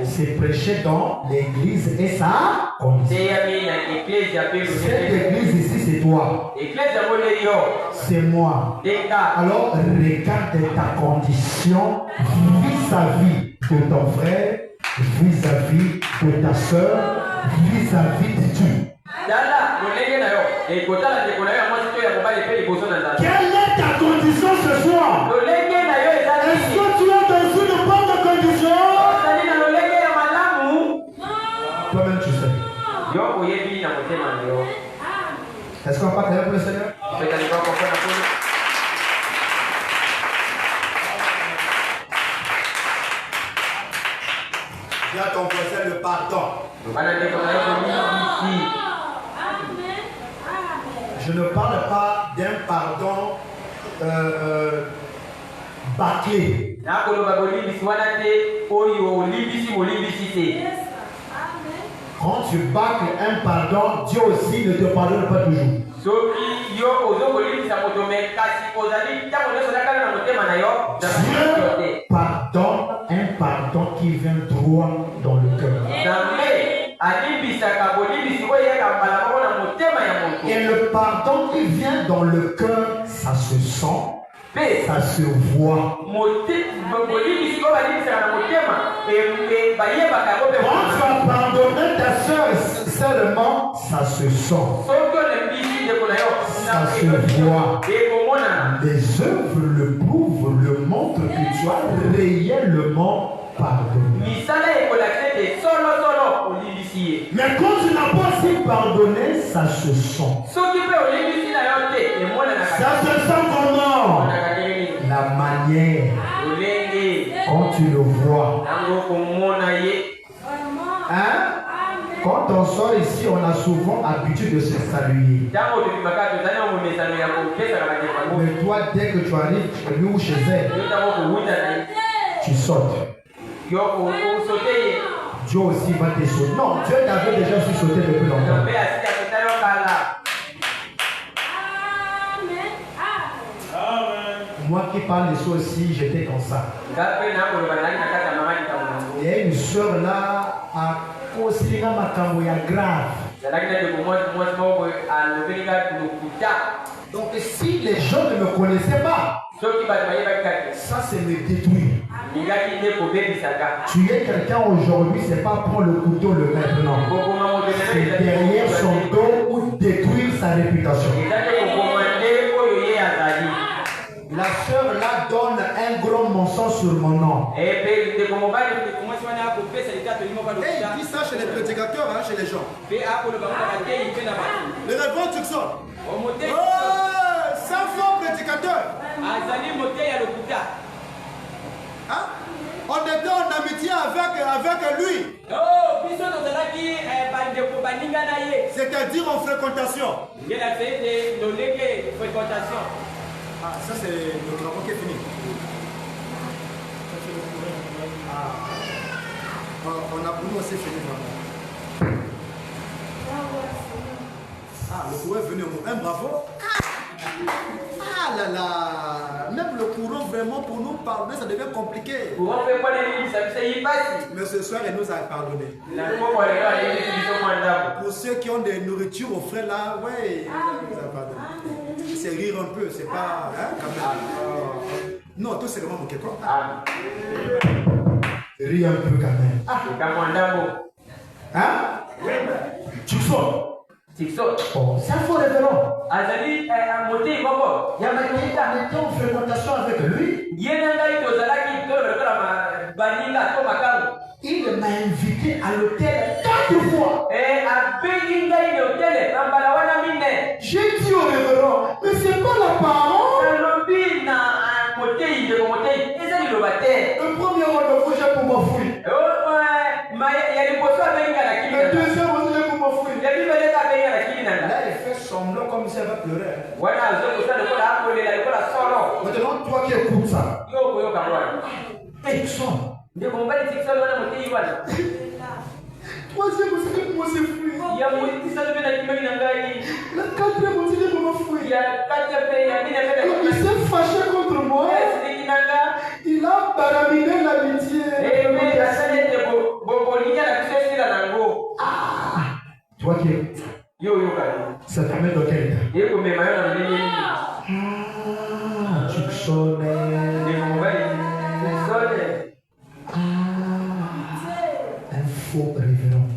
C'est prêcher dans l'église et sa condition. Cette église ici, c'est toi. C'est moi. Alors, regarde ta condition vis-à-vis de ton frère, vis-à-vis de ta soeur, vis-à-vis de Dieu. Quelle est ta condition ce soir? Est-ce que tu es dans une bonne condition? Toi-même tu sais. Est-ce qu'on va pas travailler pour le Seigneur? Viens ton voisin le pardon. Je ne parle pas d'un pardon bâclé. Quand tu bâcles un pardon, Dieu aussi ne te pardonne pas toujours. Dieu pardonne un pardon qui vient droit dans le cœur. Et le pardon qui vient dans le cœur, ça se sent, ça se voit. Quand tu as pardonné ta soeur seulement, ça se sent, ça se voit. Les œuvres le prouvent, le montrent que tu as réellement pardonné. Mais quand tu n'as pas aussi pardonné, ça se sent. Ça se sent comment? La manière, quand tu le vois. Hein? Quand on sort ici, on a souvent l'habitude de se saluer. Mais toi, dès que tu arrives chez lui ou chez elle, tu sautes. Dieu aussi va te sauter. Non, Dieu t'avait déjà aussi sauté depuis longtemps. Moi qui parle de ça aussi, j'étais comme ça. Il y a une soeur là à Kosirina Makamboya grave. Donc si les gens ne me connaissaient pas, ça c'est me détruire. Tu es quelqu'un aujourd'hui, c'est pas prendre le couteau le maintenant. C'est derrière son dos pour détruire sa réputation. La sœur là donne un gros mensonge sur mon nom. Et il dit ça chez les prédicateurs, hein, chez les gens. Le révérend Tucson. Oh, c'est un faux prédicateur. Hein? On était en amitié avec lui. C'est-à-dire en fréquentation. Ah, ça c'est le travail qui est fini. On a pour nous aussi fini vraiment. Ah, le courant est venu. Un bravo. Ah là là. Même le courant vraiment pour nous pardonner, ça devient compliqué. Mais ce soir, il nous a pardonné. Pour ceux qui ont des nourritures au frais là, ouais, il nous a pardonné. C'est rire un peu, c'est pas. Hein, quand même. Non, tout c'est vraiment mon quelque part. Ris un peu quand même. Hein? Tu sors. Oh, c'est un faux révérend. Il y a été en fréquentation avec lui. Il m'a invité à l'hôtel 4 fois. J'ai dit au révérend, mais c'est pas la parole. Le premier rendez-vous, j'ai pour ma fouille. Le deuxième aussi, j'ai pour ma fouille. Là, il fait semblant comme si elle va pleurer. Maintenant, toi qui écoutes ça, tu sors. Troisième aussi, j'ai pour moi, c'est fouille. Le quatrième aussi, j'ai pour ma fouille. Il s'est fâché contre moi. Il a baraminé l'amitié. Toi qui es. Ça te met dans quel état? Tu sonnes. Un faux révérend.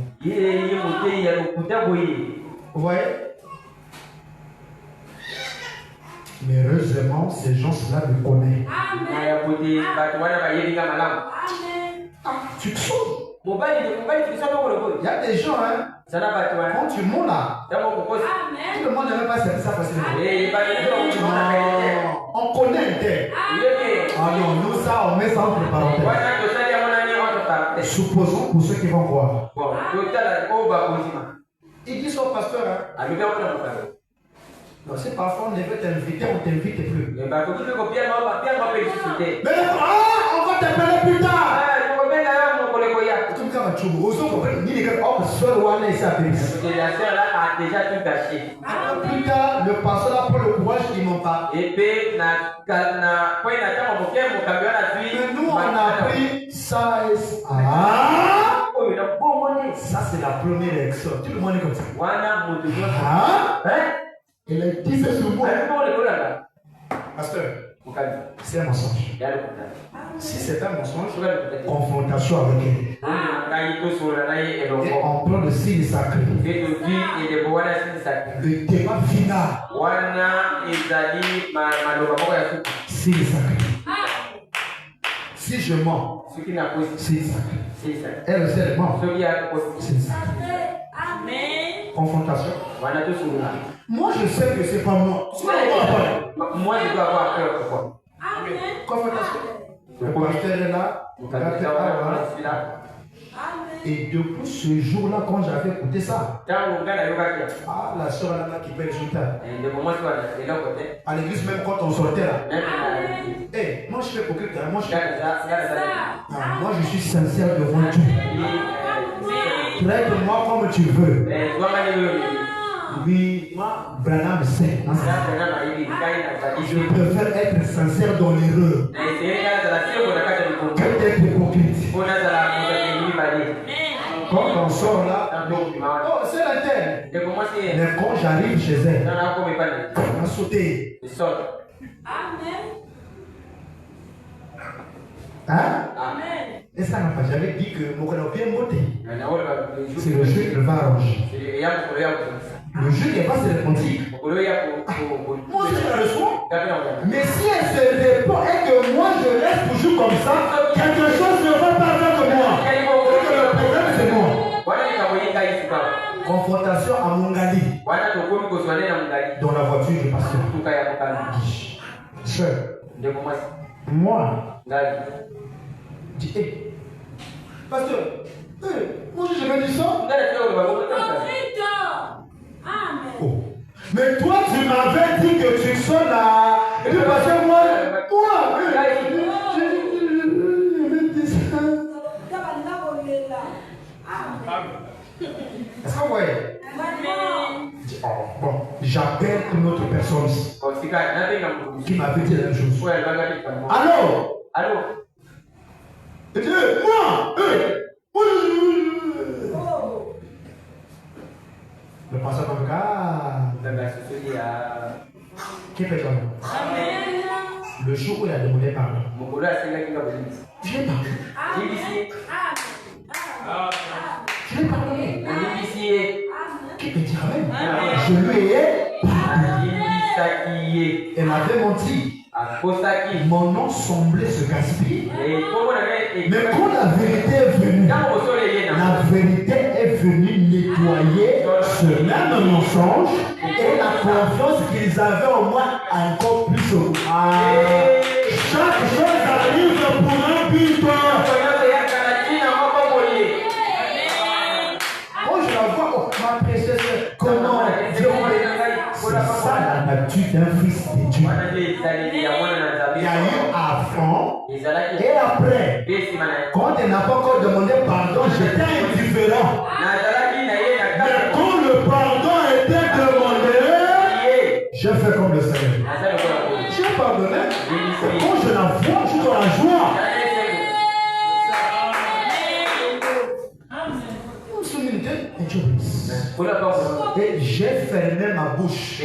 Vous voyez? Mais heureusement, ces gens-là me connaissent. Tu te sauves. Il y a des gens, hein, quand tu montes là, tout le monde ne veut pas servir ça facilement. On connaît un tel. Ah non, nous ça, on met ça entre parenthèses. Supposons pour ceux qui vont voir. Il dit au pasteur, hein. Non, si parfois on veut t'inviter, on ne t'invite plus. Mais on va t'appeler plus tard. Plus tard, le pasteur a pris le courage, ils n'ont pas. Mais nous, on a pris ça et ça. Ça, c'est la première élection. Tout le monde est comme ça. Il a dit c'est sur moi. Pasteur, c'est un mensonge. Si c'est un mensonge, confrontation avec elle. Et on prend le signe sacré. Le débat final. Signe sacré. Si je mens, signe sacré. Elle aussi elle ment. Signe sacré. Confrontation. Moi je sais que c'est pas moi. Moi je dois avoir peur pour quoi. Confrontation. Le pasteur est là. Et depuis ce jour-là, quand j'avais écouté ça, la soeur là qui paye le soutien. À l'église, même quand on sortait là. Moi je fais pour quelqu'un. Moi je suis sincère devant Dieu. Traite-moi comme tu veux. Oui, moi, Branham sait. Je préfère être sincère dans l'erreur que d'être hypocrite. Quand on sort là, oh, c'est la terre. Mais quand j'arrive chez elle, on a sauté. Hein? Et ça n'a pas jamais dit que mon corps bien monté. C'est le jeu qui va arranger. Le jeu n'est pas se répondre. Moi je la reçois. Mais si elle se répond et que moi je reste toujours comme ça, quelque chose ne va pas avec moi. Le problème c'est moi. Confrontation à Mongali. Dans la voiture du pasteur. Sœur, moi, dis, pasteur, moi je jamais dit ça. Oh. Mais toi tu m'avais dit que tu sonnes à puis parce que moi, est-ce que vous voyez? Oh, bon, j'appelle une autre personne qui m'avait dit la même chose. Allô? Allô? Et tu dis, moi, le pasteur comme qui fait comme le jour où il a demandé pardon. Je l'ai pardonné. Je l'ai pardonné. Qui peut dire amen? Je lui ai pardonné. Elle m'avait menti. Mon nom semblait se gaspiller. Mais quand la vérité est venue, nettoyer ce même mensonge et la confiance qu'ils avaient en moi encore plus haut. Chaque chose arrive pour un but. Quand je la vois, ma princesse, comment Dieu c'est ça la nature d'un fils de Dieu. Il y a eu avant et après. Quand elle n'a pas encore demandé pardon, j'étais indifférent. Mais quand le pardon était demandé, j'ai fait comme le Seigneur. J'ai pardonné. Et quand je la vois, je suis dans la joie. Et j'ai fermé ma bouche.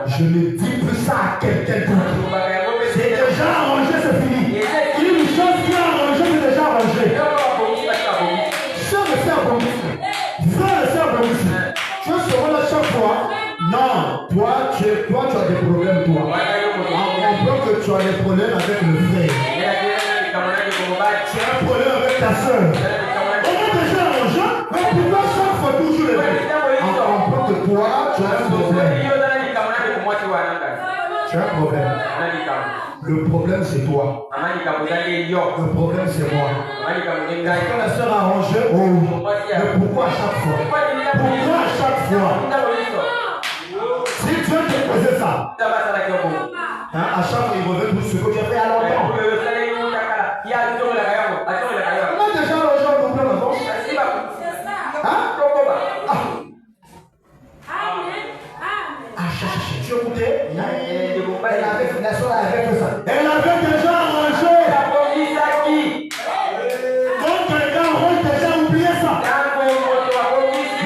Je ne dis plus ça à quelqu'un d'autre. C'est déjà arrangé, c'est fini. Une chose qui est arrangée, c'est déjà arrangé. Sœur et sœur bonissime. Frère et sœur bonissime. Tu es sur là chaque fois. Non, toi tu as des problèmes, toi. On comprend que tu as des problèmes avec le frère. Tu as un problème avec ta soeur. On est déjà arrangé, mais pourquoi chaque fois toujours les mêmes? On comprend que toi, tu as un problème. Tu as un problème. Le problème c'est toi. Le problème c'est moi. Quand la soeur a arrangé, oh, mais pourquoi à chaque fois? Pourquoi à chaque fois? Si Dieu te faisait ça, hein, à chaque fois il revient pour ce que tu as fait à longtemps. On a déjà arrangé un problème avant. Hein? Tu écoutais? La soeur avait fait ça. Elle avait déjà arrangé. Quand quelqu'un arrange déjà, oubliez ça.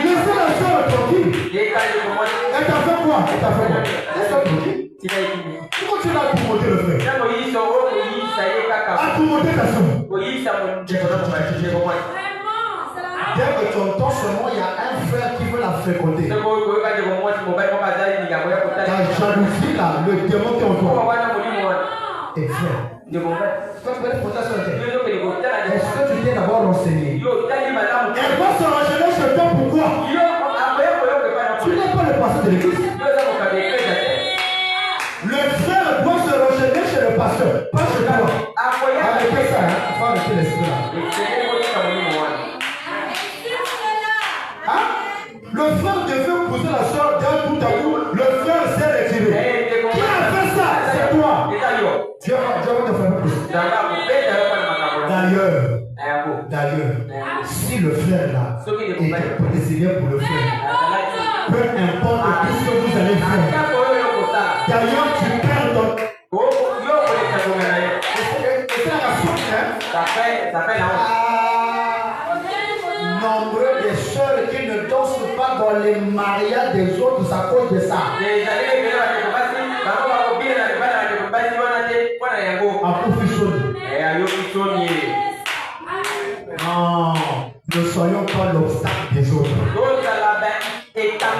Laissez la soeur tranquille. Elle t'a fait quoi? Laisse-la tranquille. Pourquoi tu l'as pour monter le frère? Ah, pour monter ta soeur. Dès que tu entends seulement, il y a un frère qui veut la fréquenter. Ta jalousie là, le démon qui est en toi. Et frère, est-ce que tu t'es d'abord renseigné? Elle va se renseigner chez toi pourquoi? Tu n'es pas le pasteur de l'église. Le frère doit se renseigner chez le pasteur, pas chez toi. Arrêtez ça, il faut arrêter l'esprit là. Hein? Le frère devait poser la soeur d'un tout à coup. Le frère s'est retiré. Qui a fait ça? C'est toi. Dieu va te faire plus. D'ailleurs, si le frère là était président pour le frère, peu importe tout ce que vous allez faire, d'ailleurs tu perds ton. C'est la faute, hein? Ça fait la honte. Nombreux des sœurs qui ne dansent pas dans les mariages des autres à cause de ça. Non, ne soyons pas l'obstacle des autres.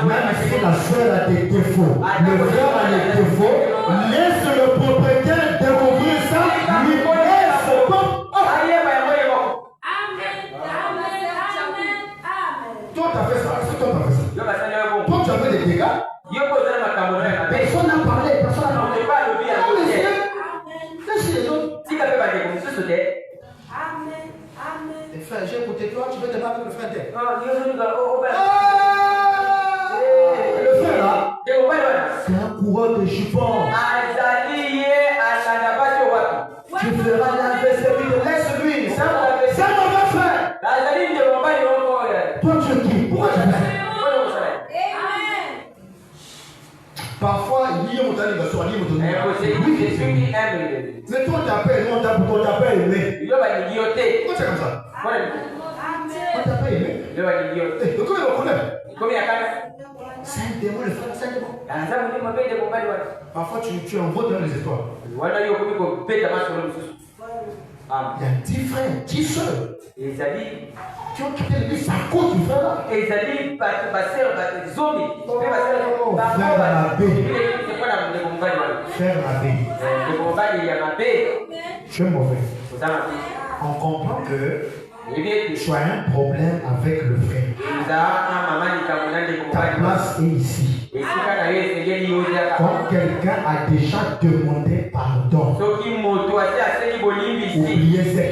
Même si la sœur a des défauts, le frère a des défauts, laisse le propriétaire découvrir ça, lui laisse pas. Toi, tu as fait ça. Est-ce que toi, tu as fait ça? Toi, tu as fait des dégâts. Personne n'a parlé. Personne n'a parlé. Laisse les autres. Frère, j'ai écouté toi, tu veux te battre avec le frère. Le frère là, c'est un coureur de jupons. Mais toi, t'as pas aimé, on t'a pas aimé. Pourquoi c'est comme ça? On t'a pas aimé. Donc comment il va connaître? C'est un démon, le frère, c'est un démon. Parfois, tu envoies dans les histoires. Il y a 10 frères, 10 soeurs qui ont quitté l'église à cause du frère là. Faire l'abbé. Tu es mauvais. On comprend que tu as un problème avec le frère. Ta place est ici. Quand quelqu'un a déjà demandé pardon, oubliez ça.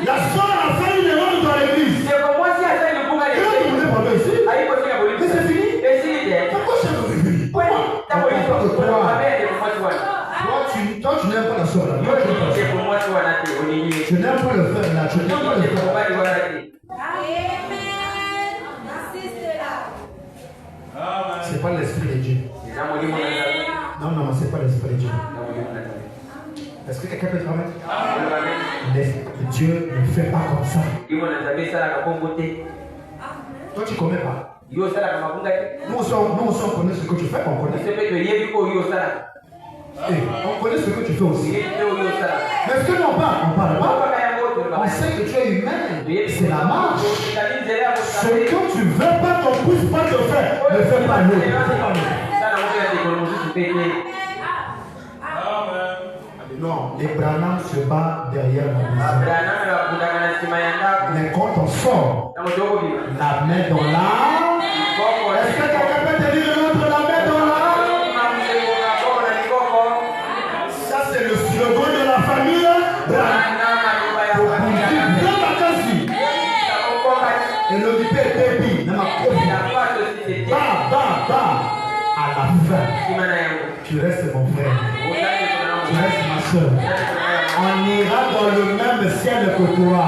La soeur a fait une erreur dans l'église. Elle a demandé pardon ici. Mais c'est fini. Pourquoi c'est fini? Pourquoi? Toi, tu n'aimes pas la soeur là. Tu n'aimes pas le frère là. Tu n'aimes pas le frère. C'est pas l'esprit de Dieu. Non, c'est pas l'esprit de Dieu. Est-ce que quelqu'un peut travailler? Dieu ne fait pas comme ça. Toi, tu ne connais pas. Nous aussi, on connaît ce que tu fais. On connaît ce que tu fais aussi. Mais est-ce que nous on parle pas? On sait que tu es humain. C'est la marche. Ce que tu veux pas qu'on puisse pas te faire, ne fais pas l'autre. Non, les Branham se battent derrière la maison. Mais quand on sort, la main dans l'âme, est-ce que quelqu'un peut te dire l'autre, la main dans l'âme? Ça, c'est le slogan de la famille. Et le bébé, à la fin, tu restes mon frère. Tu restes ma soeur. On ira dans le même ciel que toi.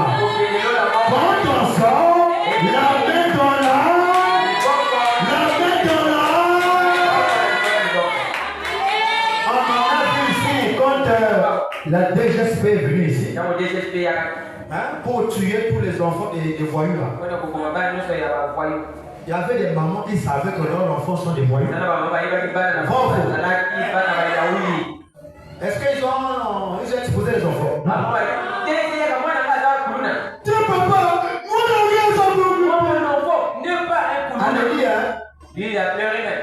Quand on sort, la main dans l'âme, la main dans l'âme. On en a vu ici quand la DGSP est venue ici. Pour tuer tous les enfants des voyous là. Il y avait des mamans qui savaient que leurs enfants sont des voyous. Est-ce qu'ils ont exposé les enfants? Tiens papa, alléluia.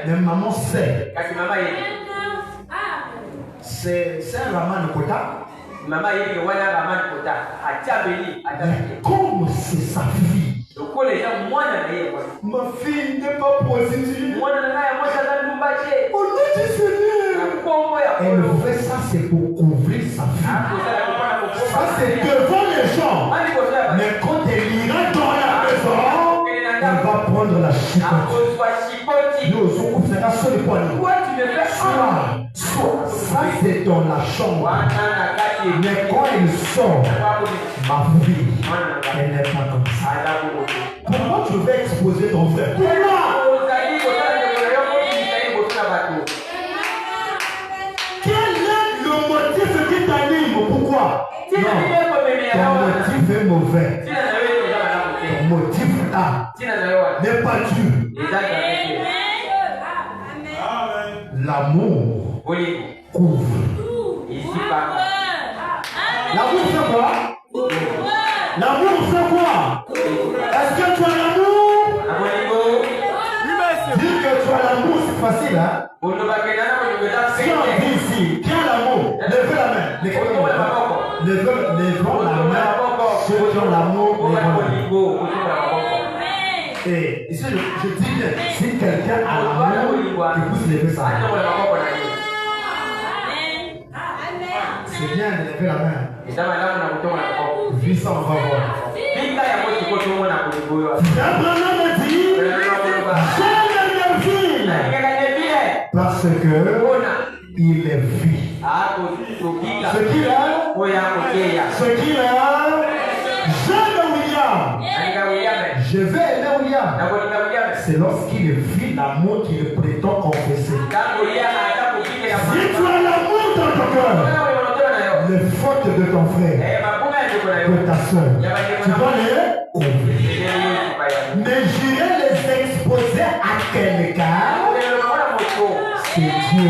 Mais maman sait. C'est un raman de quota. Mais comme c'est sa fille. Ma fille n'est pas prostituée. Au nom du Seigneur. Elle fait ça, c'est pour couvrir sa fille. Ça, c'est devant les gens. Mais quand elle ira dans la maison, elle va prendre la chicotte. Nous sommes comme ça, sur les poignets. Soit, ça c'est dans la chambre. Mais quand elle sort, ma fille, elle n'est pas comme ça. Pourquoi tu veux exposer ton frère? Pourquoi? Quel est le motif qui t'anime? Pourquoi? Non, ton motif est mauvais. Ton motif là n'est pas Dieu. L'amour couvre. L'amour fait quoi? L'amour fait quoi? Est-ce que tu as l'amour? Dire que tu as l'amour, c'est facile, hein? Si on dit ici, qui a l'amour? Levez la main. Levons la main. Ceux qui ont l'amour, levons la main. Et ici, je dis bien, si quelqu'un a l'amour, il puisse lever sa main. C'est bien de lever la main. Vis ça, on va voir. Abraham a dit, j'ai le parce que il est vie. Ce qu'il a, j'aime William. Je vais aimer William. c'est lorsqu'il vit l'amour qu'il prétend confesser. Si tu as l'amour dans ton cœur, les fautes de ton frère, de ta soeur, tu dois les ouvrir. Mais j'irai les exposer à quelqu'un, c'est Dieu.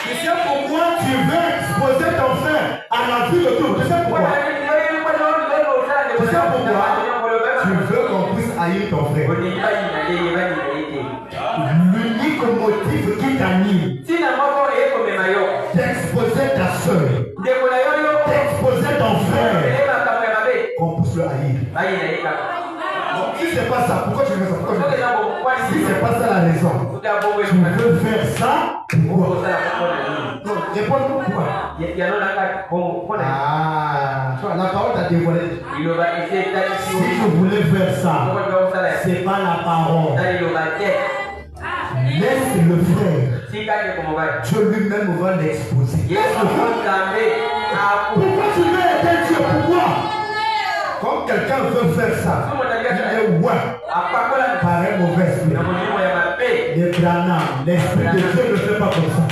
Tu sais pourquoi tu veux exposer ton frère à la vue de tout? Tu sais pourquoi? Tu sais pourquoi? Tu veux qu'on puisse haïr ton frère. L'unique motif qui t'anime, d'exposer ta soeur, d'exposer ton frère, qu'on puisse le haïr. Donc, si c'est pas ça, pourquoi tu veux ça? Si c'est pas ça la raison, tu veux faire ça, pourquoi? Non, réponds-moi pourquoi. Ah, tu vois, la parole t'a dévoilé. Si je voulais faire ça, c'est pas la parole. Laisse le faire. Dieu lui-même va l'exposer. Pourquoi tu veux aider Dieu? Pourquoi? Quand quelqu'un veut faire ça, il est ouais. Par un mauvais esprit. Les Branham, l'esprit de Dieu ne fait pas comme ça.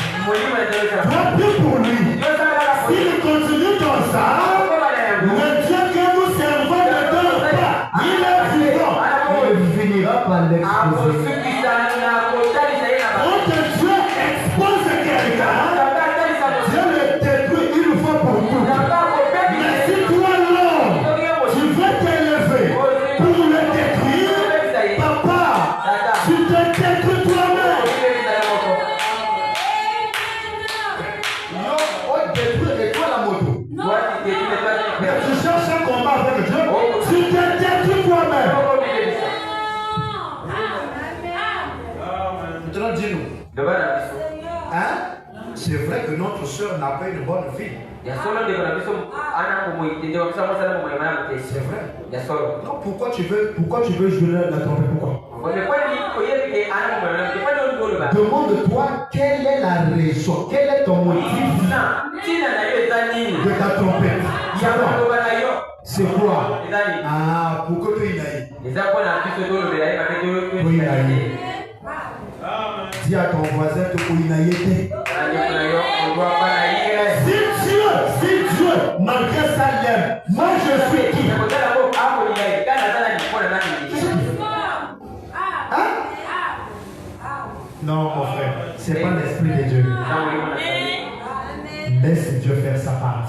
Va plus pour lui. S'il continue comme ça, le Dieu que nous servons ne dort pas. Il est vivant. Il finira par l'exposer. Quand Dieu expose quelqu'un, Dieu le détruit une fois pour toutes. Mais si toi l'homme, tu veux t'élever pour le détruire, papa, tu te détruis toi-même. Non, on détruit et toi la moto. Mais tu cherches un combat avec Dieu, tu te détruis toi-même. Maintenant, dis-nous. Hein? C'est vrai que notre soeur n'a pas une bonne vie. C'est vrai. Donc pourquoi tu veux jouer la trompette? Pourquoi? Demande-toi quelle est la raison, quel est ton motif de ta trompette. C'est quoi? Ah, pourquoi tu es naïf? Dis à ton voisin que tu es naïf. Si Dieu, malgré ça, l'aime, moi je suis qui? Hein? Non, mon frère, c'est pas l'esprit de Dieu. Laisse Dieu faire sa part.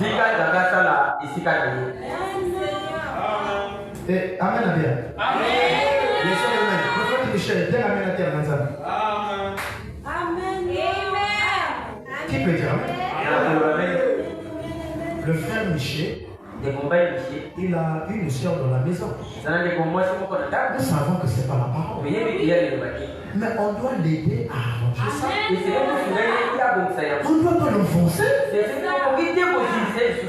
Et amen à bien. Amen. Prophète Michel, dis amen à terre. Amen. Qui peut dire amen? Le frère Michel, il a une sœur dans la maison. Nous savons que ce n'est pas la parole. Mais on doit l'aider à arranger ça. On ne doit pas l'enfoncer.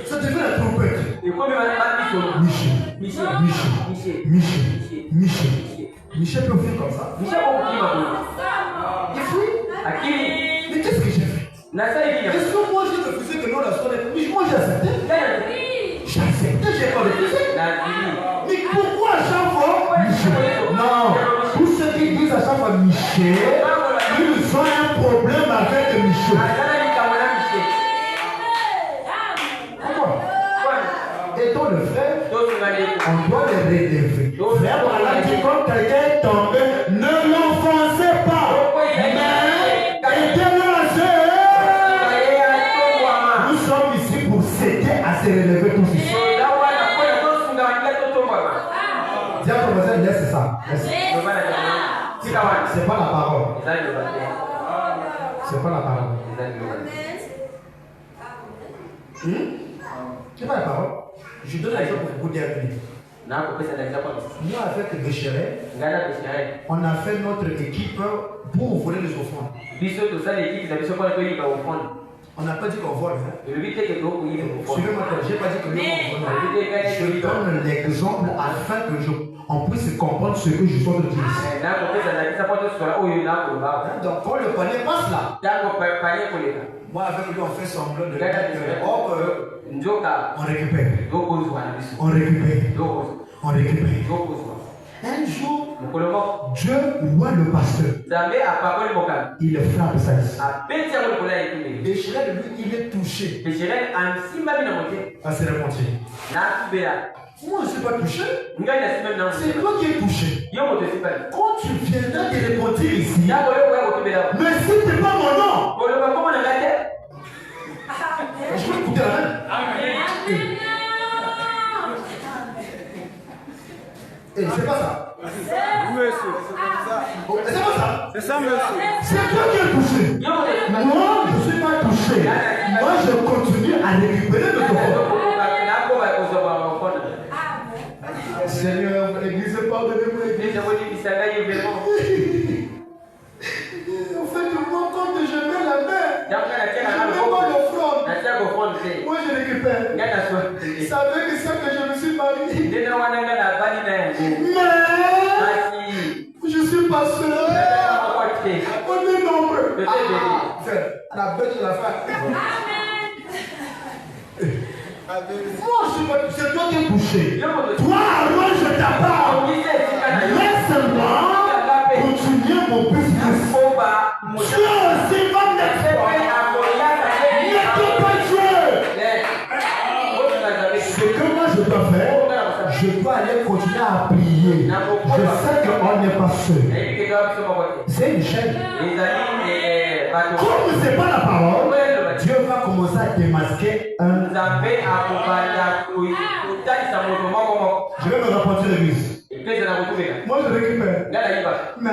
Ça devient la trompette. Michel peut faire comme ça. Il fuit. Mais qu'est-ce que j'ai fait? Est-ce que moi j'ai refusé que nous la soirée? Moi j'ai accepté. J'ai accepté, j'ai pas refusé. Mais pourquoi à chaque fois Michel? Non, tous ceux qui disent à chaque fois Michel, ils ont un problème avec Michel. Pourquoi? Aidons le frère, on doit le relever. Frère, voilà, dit quand quelqu'un est tombé, ne l'enfoncez pas. Mais aidez-le à se. Nous sommes ici pour s'aider à se relever tous ici. Dis à ton voisin, laisse ça. C'est pas la parole. C'est pas la parole. C'est pas la parole. Je donne l'exemple pour vous dire. Nous, avec Béchéret, on a fait notre équipe pour ouvrir les offrandes. On n'a pas dit qu'on vole. Suivez-moi, je n'ai pas dit que nous on vole. Je donne l'exemple afin que on puisse comprendre ce que je suis en train de dire ici. Donc quand le panier passe là, moi avec lui on fait semblant de on récupère. On récupère. On récupère. Un jour, Dieu voit le pasteur. Il frappe ça ici. Et Chirel, lui, il est touché. Ah, c'est remonté. Moi, je ne suis pas touché. C'est toi qui es touché. Quand tu viendras te répondre ici, mais si ce n'est pas mon nom, je vais écouter la main. Et c'est pas ça. Monsieur. C'est pas ça. C'est ça, monsieur. C'est toi qui es touché. Moi, je ne suis pas touché. Moi, je continue à récupérer le corps. Seigneur, l'église, pardonnez-moi. En fait, je me rends compte que je mets la main. Je ne mets pas l'offrande. Moi, je récupère. Ça veut que c'est que je me suis marié. Mais je suis pasteur. On est nombreux. La bête de la femme. Moi, c'est toi qui es touché. Toi, moi, je t'apparte. Laisse-moi continuer mon business. Dieu aussi va m'exploiter. N'écoute pas Dieu. Ce que moi je dois faire, je dois aller continuer à prier. Je sais qu'on n'est pas seul. C'est une chaîne. Comme ce n'est pas la parole, Dieu va commencer à démasquer un. Je vais me rapporter l'église. Moi je récupère. Mais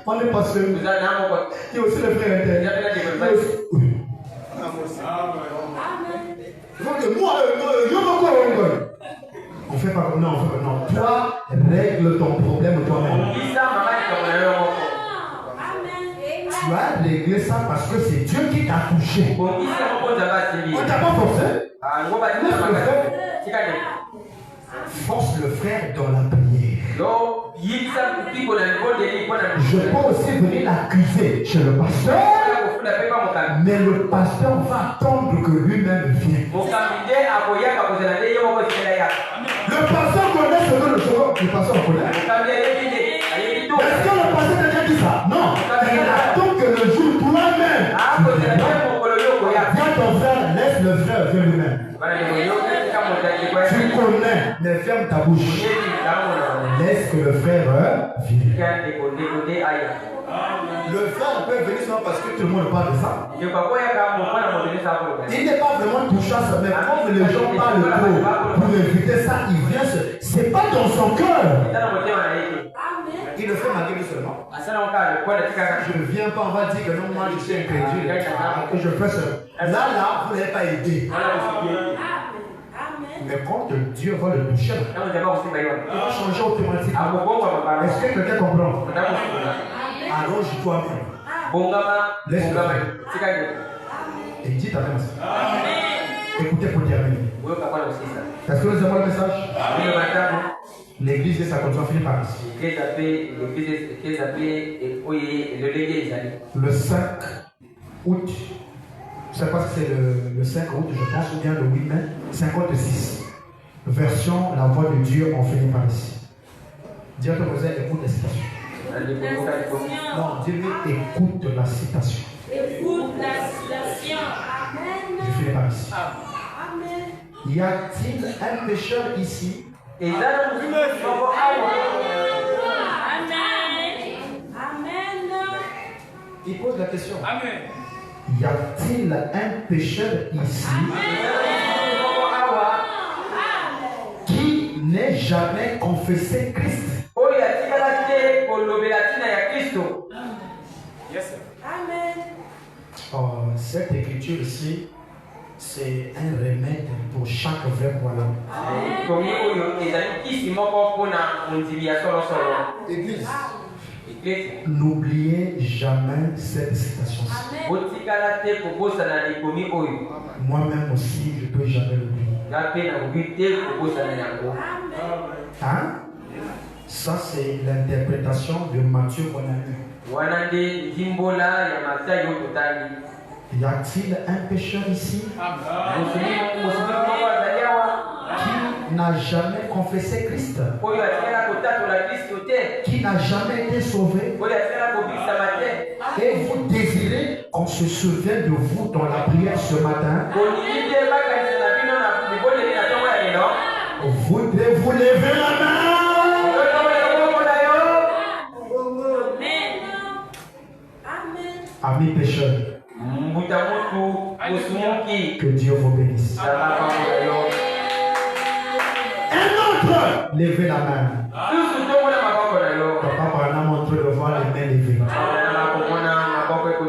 on n'est pas seul. Il y a aussi les frères internes. Moi, je veux quoi? On fait pas. Non, toi, règle ton problème toi-même. Tu as réglé ça parce que c'est Dieu qui t'a touché. On t'a pas forcé. Force le frère dans la prière. Je peux aussi venir l'accuser chez le pasteur, mais le pasteur va attendre que lui-même vienne. Le pasteur connaît ce que le pasteur connaît. Est-ce que le pasteur a déjà dit ça? Non. Il attend que le jour toi-même. Viens ton frère, laisse le frère faire lui-même. Tu connais, mais ferme ta bouche. Laisse que le frère vienne. Le frère peut venir seulement parce que tout le monde parle de ça. Il n'est pas vraiment touchant, mais comme les gens parlent trop pour éviter ça, il vient se. C'est pas dans son cœur. Il le fait malgré lui seulement. Je ne viens pas, on va dire que non, moi je suis incrédule. Que je fais ça. Là, vous n'avez pas aidé. Mais quand Dieu va le toucher, il va changer automatiquement. Est-ce que quelqu'un comprend? Arrange toi-même. Laisse-le faire. Et dis ta main. Écoutez pour terminer. Est-ce que nous avons le message? L'église de sa continue finit par ici. Le 5 août, je ne sais pas si c'est le 5 août, je pense, ou bien le 8 mai, 56. Version La Voix de Dieu, on finit par ici. Dis à ton voisin, écoute la citation. Non, dis-lui, écoute la citation. Écoute la citation. Amen. Je finis par ici. Amen. Y a-t-il un pécheur ici? Amen. Amen. Il pose la question. Amen. Y a-t-il un pécheur ici qui n'ait jamais confessé Christ? Yes, sir. Amen. Oh, cette écriture ici, c'est un remède pour chaque vrai croyant. Église, n'oubliez jamais cette citation. Moi-même aussi, je ne peux jamais l'oublier. Hein? Ça, c'est l'interprétation de Matthieu qu'on a eue. Y a-t-il un pécheur ici qui n'a jamais confessé Christ, qui n'a jamais été sauvé, et vous désirez qu'on se souvienne de vous dans la prière ce matin, vous devez vous lever la main. Amis pécheurs, que Dieu vous bénisse. Un autre, levez la main. Papa Branham montre de voir les mains levées.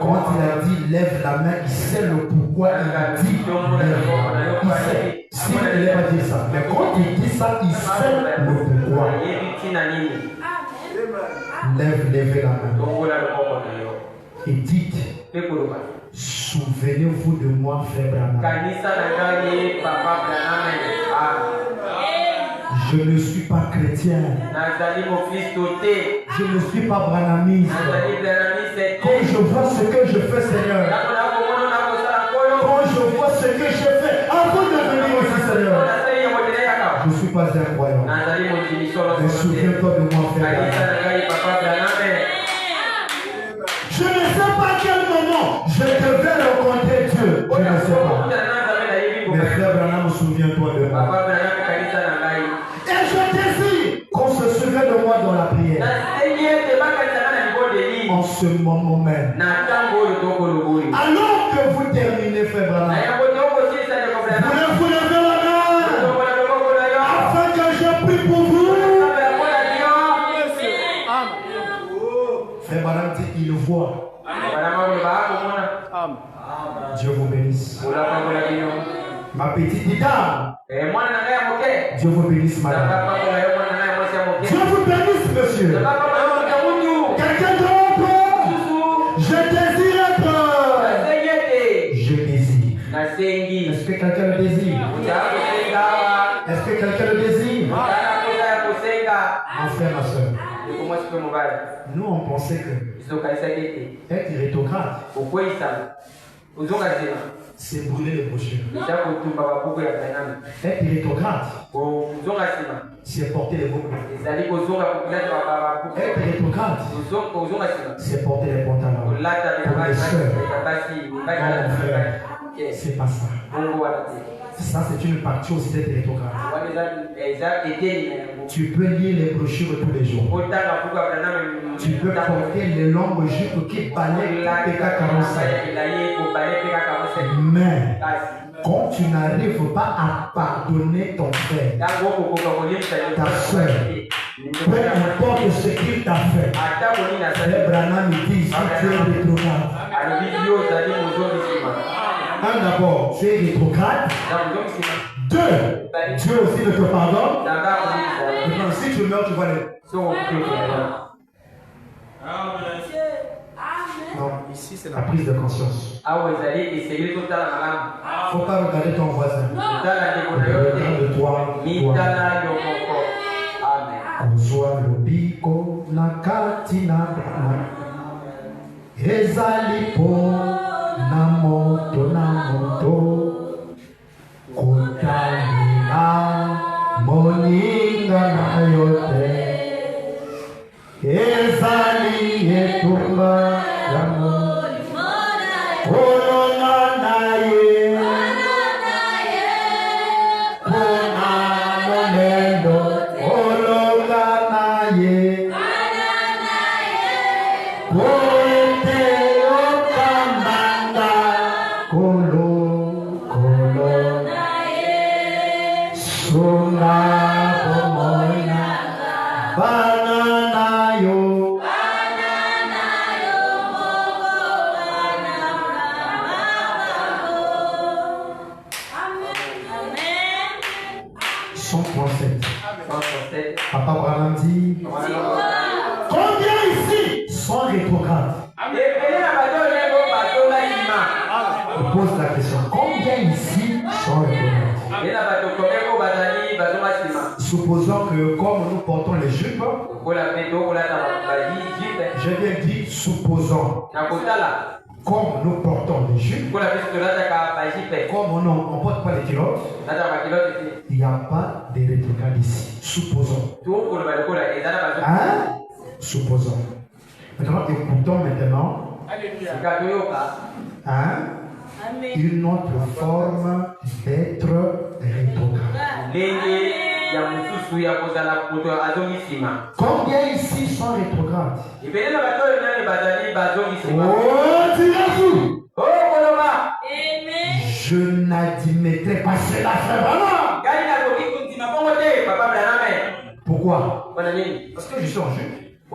Quand il a dit lève la main, il sait le pourquoi il a dit lève la main. Il sait. S'il ne l'a pas dit ça, mais quand il dit ça, il sait le pourquoi. Levez la main. Et dites, souvenez-vous de moi, frère Branham. Je ne suis pas chrétien. Je ne suis pas branhamiste. Quand je vois ce que je fais, Seigneur, quand je vois ce que je fais, avant de venir aussi, Seigneur, je ne suis pas un croyant. Mais souviens-toi de moi, frère Branham. Je ne sais pas à quel moment je devais rencontrer Dieu. Je ne sais pas. Mais frère Branham, souviens-toi de moi. Et je désire qu'on se souvienne de moi dans la prière. En ce moment même. Alors que vous terminez, frère Branham, vous levez la main afin que je prie pour vous. Frère Branham dit il voit. Dieu vous bénisse. Ma petite dame, Dieu vous bénisse, madame. Dieu vous bénisse, monsieur. Quelqu'un d'autre? Je désire être. Je désire. Est-ce que quelqu'un le désire? Est-ce que quelqu'un le désire? Mon frère, ma soeur, nous on pensait que être rétrograde, c'est brûler les brochures. Être rétrograde, c'est porter les boucles. Être rétrograde, c'est porter les pantalons. Pour les soeurs, mon frère, c'est pas ça. Ça, c'est une partie aussi d'être rétrograde. Tu peux lire les brochures tous les jours. Tu peux porter les longues jupes qui balayent PK45. Mais quand tu n'arrives pas à pardonner ton frère, ta soeur, peu importe ce qu'il t'a fait, frère Branham dit si tu es rétrograde. Un, d'abord, tu es rétrograde. Deux, Dieu aussi ne te pardonne. Maintenant, si tu meurs, tu vas les. Non, ici c'est la prise de conscience. Il ne faut pas regarder ton voisin. Regarde toi. Kozwa lobiko na kati na ezalipo na moto kotalina moninga na yote ezali etumba yamo kolona naye kona monendo ologa naye koete okambanga kolo sunga pomoina banana yo Papa Branham dit combien ici sont rétrogrades? Je pose la question, combien ici sont rétrogrades? Supposons que comme nous portons les jupes, je viens dire supposons. Comme nous portons des jupes, comme on ne porte pas les culottes, il n'y a pas de rétrograde ici. Supposons. Hein? Supposons. Maintenant, écoutons maintenant. Hein? Une autre forme d'être rétrograde. Combien ici sont rétrogrades? Je n'admettrai pas cela, frère. Pourquoi? Parce que je suis en jupe. Je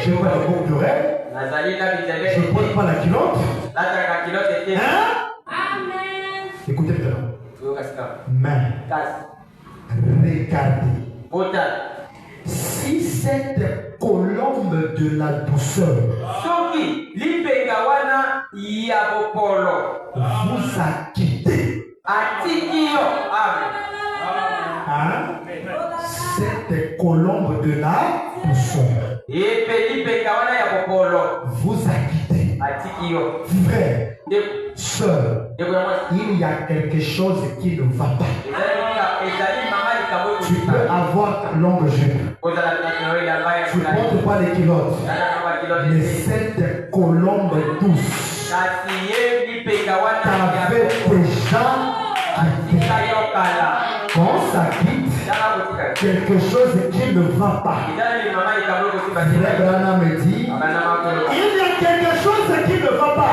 n'ai pas de boucle d'oreille. Je ne porte pas la culotte. Hein? Écoutez maintenant. Mais regardez. Si cette colombe de la douceur vous a quitté, hein? Cette colombe de la douceur vous a quitté, frère, sœur, il y a quelque chose qui ne va pas. Tu peux avoir longue jupe, tu ne portes pas les culottes, mais cette colombe douce t'avait déjà quitté. Quand ça quitte, quelque chose qui ne va pas. Frère Branham me dit, il y a quelque chose qui ne va pas.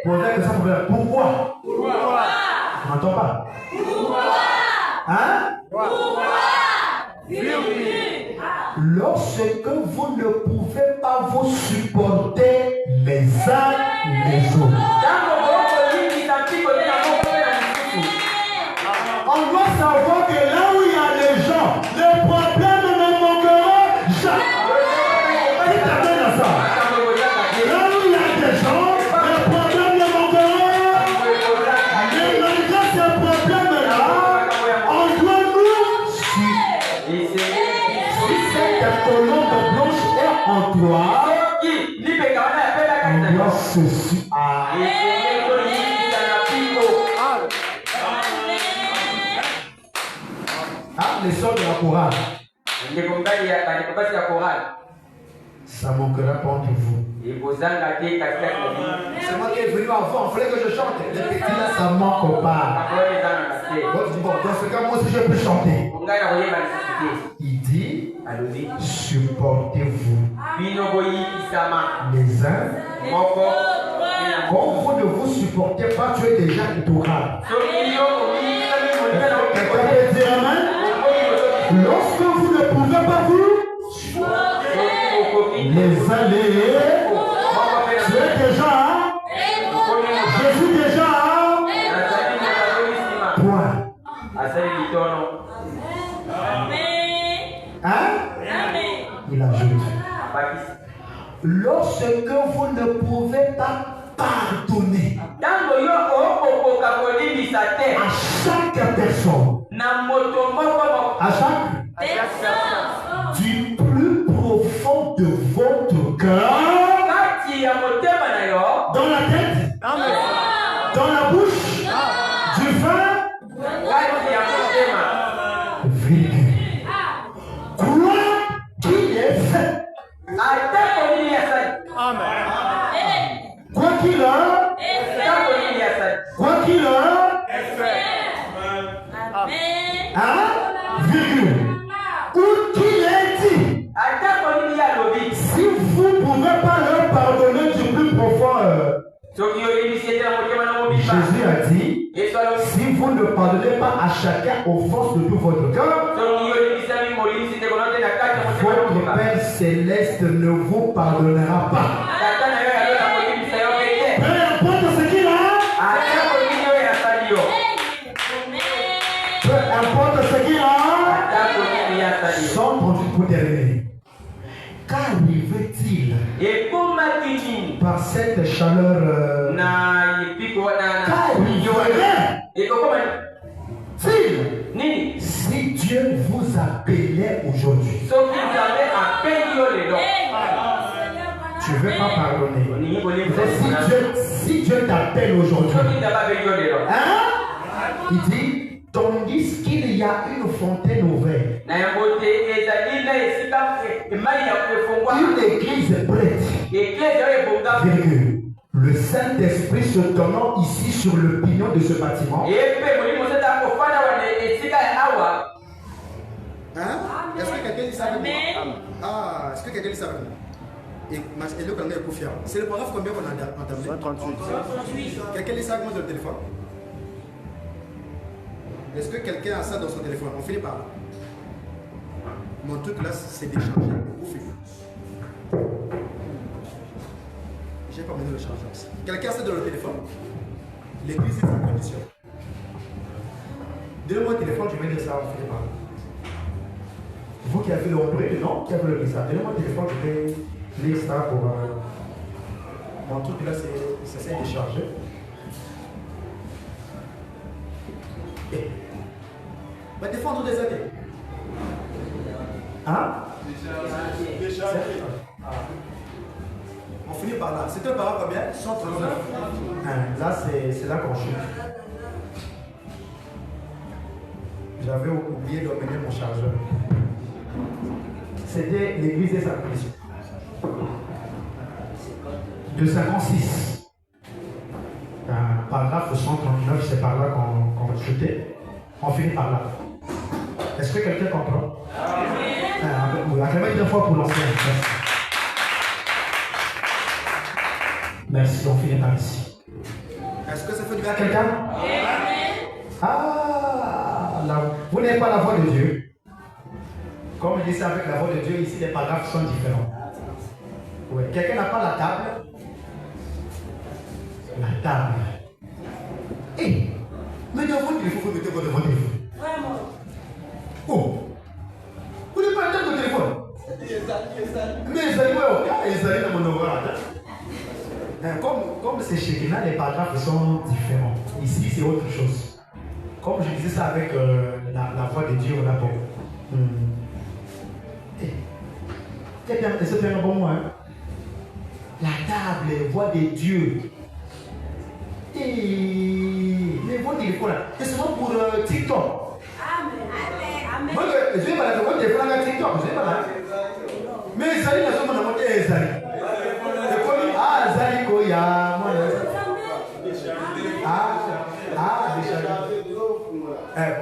Posez la question pour vous. Pourquoi? On n'entend pas. Hein? Lorsque vous ne pouvez pas vous supporter les uns les autres, on doit savoir que là où il y a les gens, les problèmes ne manqueront jamais. Qui t'amène à ça? Là où il y a des gens, les problèmes ne manqueront. Mais malgré ces problèmes-là, on doit nous suivre. Si cette colombe blanche est en toi, on doit se suivre. Les sœurs de la chorale, ça ne manquera pas entre vous. C'est moi qui est venu avant, il fallait que je chante. Les petits là, ça ne manque pas. Bon, dans ce cas, moi aussi je peux chanter. Il dit, supportez-vous les uns. Quand vous ne vous supportez pas, tu es déjà rétrograde. Quelqu'un peut dire amen? Lorsque vous ne pouvez pas vous les aller, tu es déjà, je suis déjà, point. Hein? Il ajoute, lorsque vous ne pouvez pas pardonner à chaque personne, à chaque du plus profond de votre cœur, dans la tête, dans la bouche, du vin, virgule. Crois qu'il est fait. Quoi qu'il a, hein? Virgule. Ou qu'il ait dit. Si vous ne pouvez pas leur pardonner du plus profond, Jésus a dit, si vous ne pardonnez pas à chacun offense de tout votre cœur, votre Père Céleste ne vous pardonnera pas. Peu importe ce qu'il a, peu importe ce qu'il a, sans conduite pour terminer. Qu'arrive-t-il par cette chaleur qu'arriverait-il si Dieu vous appelait aujourd'hui? Tu ne veux pas pardonner. Si Dieu t'appelle aujourd'hui, hein? Il dit, tandis qu'il y a une fontaine ouverte, une église prête, le Saint-Esprit se tenant ici sur le pignon de ce bâtiment. Hein? Est-ce que quelqu'un dit ça avec moi? Ah, est-ce que quelqu'un dit ça avec moi? C'est le paragraphe combien qu'on a entamé? 138. Quelqu'un lit ça avec moi dans le téléphone? Est-ce que quelqu'un a ça dans son téléphone? On finit par là. Mon truc là, c'est d'échanger. J'ai pas besoin de le changer aussi. Quelqu'un a ça dans le téléphone? L'église est en condition. Donnez-moi le téléphone, je vais dire ça, on finit par là. Vous qui avez le Android, non? Qui avez le message? Donnez-moi le téléphone, je vais lire ça pour. Mon truc là, c'est ça de charger. Va défendre des années. Hein? On finit par là. C'était par là combien? 139. Là, c'est là qu'on chute. J'avais oublié d'emmener mon chargeur. C'était l'église des Sacrifices. De 56. Paragraphe 139, c'est par là qu'on va chuter. On finit par là. Est-ce que quelqu'un comprend? Acclamez deux fois pour l'ancien. Merci, on finit par ici. Est-ce que ça fait du bien à quelqu'un? Ah, vous n'avez pas la voix de Dieu. Comme je dis ça avec la voix de Dieu, ici les paragraphes sont différents. Ouais. Quelqu'un n'a pas la table? La table. Hé, mais dans votre téléphone, vous mettez votre téléphone. Vraiment. Oh, vous n'avez pas la table de téléphone? Mais les animaux, les animaux dans mon ouvrage. Comme c'est chez Kina, les paragraphes sont différents. Ici, c'est autre chose. Comme je disais ça avec la voix de Dieu, on a bon. C'est bien un bon mot, hein? La table, les voix de Dieu. Et les voix de téléphone là. C'est souvent pour TikTok. Amen. Amen. Moi, je vais pas la voix de téléphone à TikTok. Je vais pas là. Mais Zali, la somme, on a monté Zali. Ah, Zali Koya. Déjà.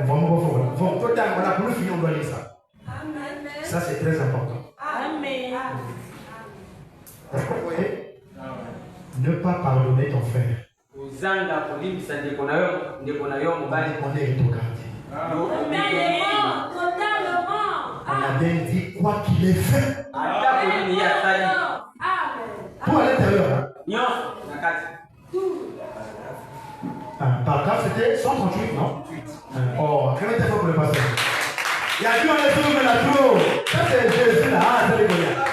Vraiment, bon, total, on a plus fini, on doit lire ça. Ça, c'est très important. Amen. Est-ce que vous voyez? Ne pas pardonner ton frère. On est rétrogradé. On a bien dit quoi qu'il ait fait. Tout à l'intérieur. Paragraphe, c'était 138, non? Oh, quelle était pour le pasteur? Il y a Dieu, on est tout, mais la tour. Ça, c'est Jésus là. Ah, c'est les gars.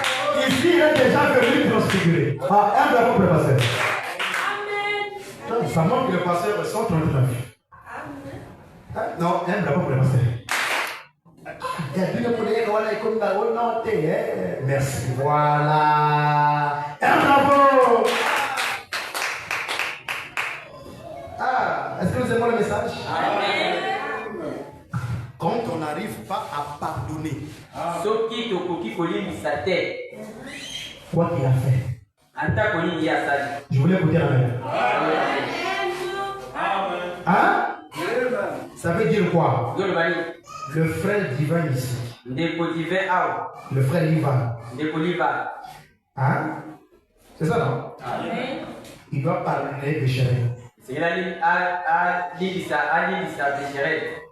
Ici, il est déjà venu transfigurer. Ah, un bravo pour le pasteur. Amen. Ça manque le pasteur 139. Amen. Non, un bravo pour le pasteur. Il y a Dieu pour les gars, comme dans le nord. Merci. Voilà. Un bravo. Ah, est-ce que vous aimez le message? Amen. Quand on n'arrive pas à pardonner, quoi qu'il a fait, je voulais écouter la même. Hein? Ça veut dire quoi? Le frère divin ici. Le frère Livan. Hein? C'est ça, non? Il doit parler de chéri.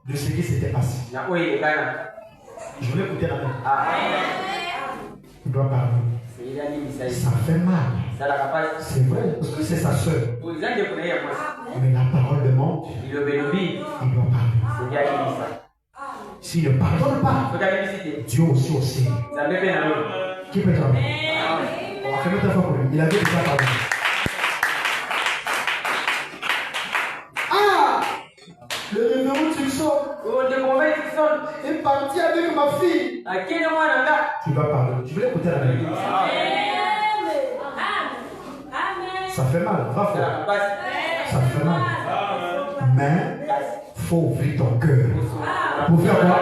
De ce qui s'était passé. Je voulais écouter la même. Il doit parler. Ça fait mal. C'est vrai, parce que c'est sa soeur. Mais la parole demande. Il doit parler. S'il ne pardonne pas, Dieu aussi au Seigneur. Qui peut travailler? On va faire notre fois pour lui. Il avait déjà parlé. Le révérend Tilson est parti avec ma fille. Tu vas parler. Je voulais écouter la même. Amen. Ça fait mal, va Ça fort. passe. Ça fait mal. Mais il faut ouvrir ton cœur. Pour faire quoi?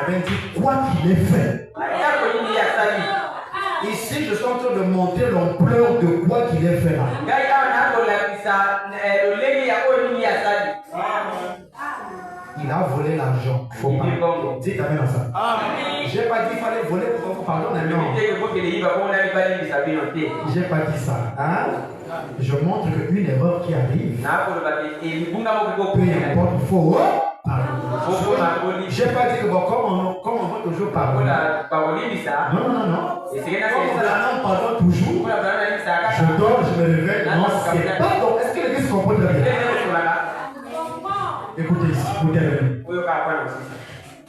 Elle dit quoi qu'il ait fait. Ici, je suis en train de montrer l'ampleur de quoi qu'il ait fait là. Il a volé l'argent. Faut pas. Dites amen à ça. J'ai pas dit qu'il fallait voler pour pardon, non. J'ai pas dit ça. Hein? Je montre qu'une erreur qui arrive, peu importe, il faut pardon. J'ai pas dit que bon, comme on va toujours pardonner. Non. Comme on la pardonne toujours, je dors, je me réveille. Non, c'est pas donc. Est-ce que l'église comprend très bien? Écoutez ici, écoutez.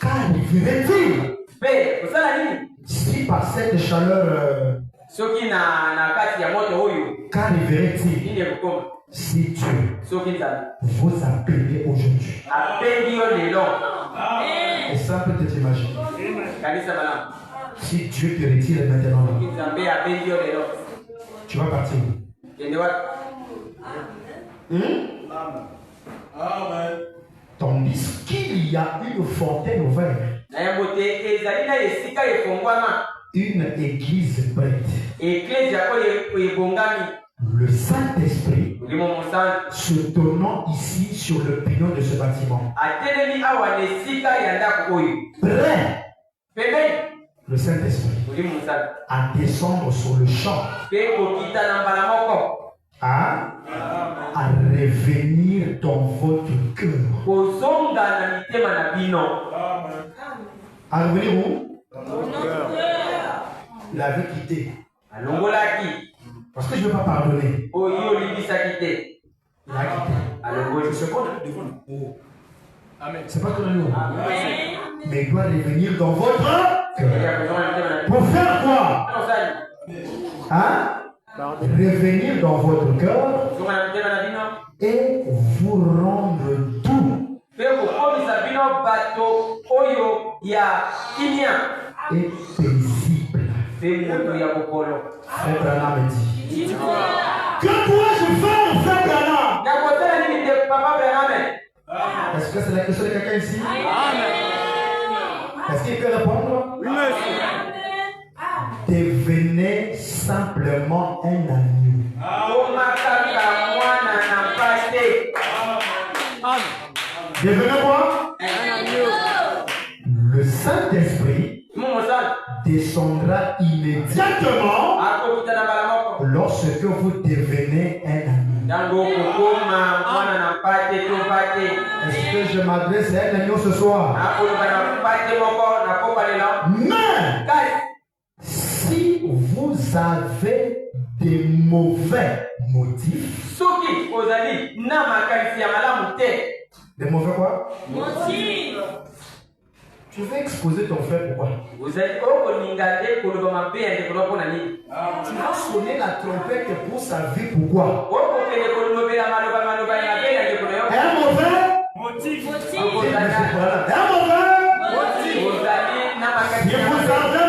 Qu'arriverait-il si par cette chaleur, qu'arriverait-il si Dieu vous appelait aujourd'hui? Et ça peut être imaginé. Si Dieu te retire maintenant, tu vas partir. Tandis qu'il y a une fontaine ouverte, une église prête, le Saint-Esprit se donnant ici sur le pignon de ce bâtiment. Prêt, le Saint-Esprit, à descendre sur le champ, à revenir dans votre cœur. À revenir où? Il avait quitté. Parce que je ne veux pas pardonner. Il a quitté. C'est ce qu'on a devant nous. C'est pas qu'on a nous. Mais il doit revenir dans votre cœur. Pour faire quoi? Hein? Revenir dans votre cœur et vous rendre doux et paisible. Frère Branham dit, que dois-je faire, frère Branham? Est-ce que c'est la question de quelqu'un ici? Est-ce qu'il peut répondre? Oui, monsieur. Devenez simplement un agneau. Devenez quoi? Un agneau. Le Saint-Esprit descendra immédiatement lorsque vous devenez un agneau. Est-ce que je m'adresse à un agneau ce soir? Mais si vous avez des mauvais motifs, des mauvais quoi? Motifs. Tu veux exposer ton frère pourquoi? Tu vas sonner la trompette pour sa vie pourquoi? Un mauvais motif. Un mauvais motif. Si vous avez un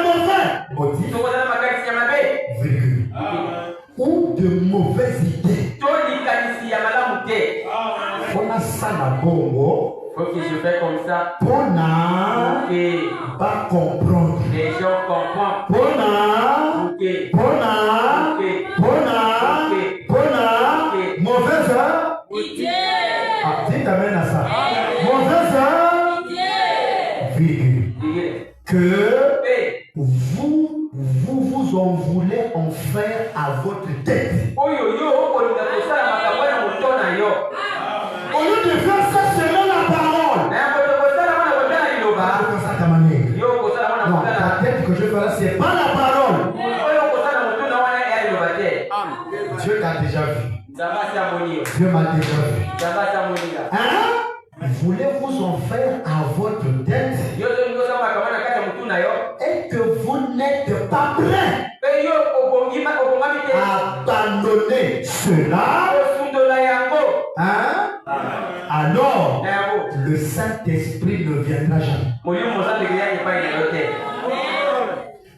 mauvais motif, ou de mauvaises idées, on a ça la bongo. Faut que je fais comme ça. Pona pas comprendre. Les gens comprennent. Pona mauvaise idée. Dites amen à ça. Mauvaise idée. Que vous en voulez en faire à votre tête. Au lieu de faire ça selon la parole. Non, la tête que je fais là, c'est pas la parole. Dieu t'a déjà vu. Dieu m'a déjà vu. Hein? Voulez-vous en faire à votre tête et que vous n'êtes pas prêt à abandonner cela? Hein? Alors, le Saint-Esprit ne viendra jamais.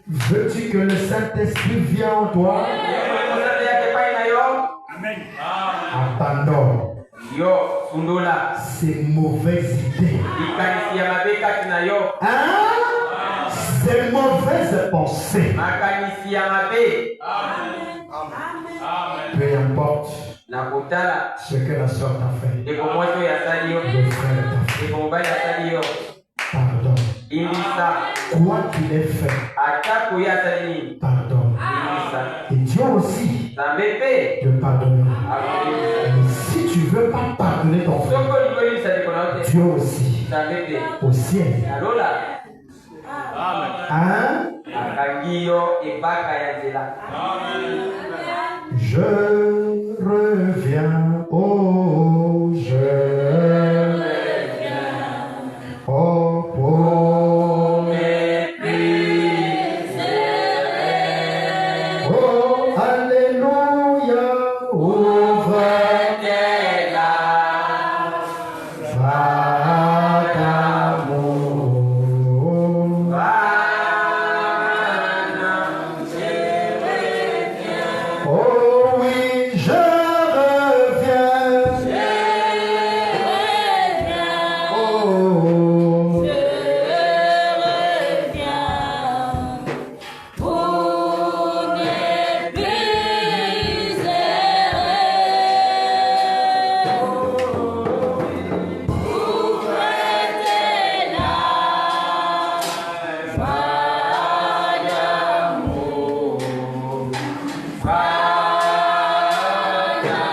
Veux-tu que le Saint-Esprit vienne en toi? Amen. Abandonne Yo, sundula. ces mauvaises idées. Ikanisi ya mabeka tunayo. Hein? Ces mauvaises pensées. Makanisi ya mabe. Peu importe Na kutala. ce que la soeur t'a fait. Eko moto ya sali yo. Le frère t'a fait. Eko mobali ya sali yo. Pardonne. Indisa. Quoi qu'il ait fait, Atako ya sali ni. pardonne. Indisa. Et Dieu aussi Zambepe. te pardonnera. Akulisa. Mais si tu ne veux pas pardonner ton frère, Soko likoli sa dekonote. Dieu aussi, Zambepe. au ciel. Alola. Amen. Hein? Akangiyo ebaka ya nzela. Je reviens, oh, je reviens, oh, pour mépriser. Oh, alléluia, ouvre-les là, va d'amour. Oh oui, je reviens. Oh, Bye.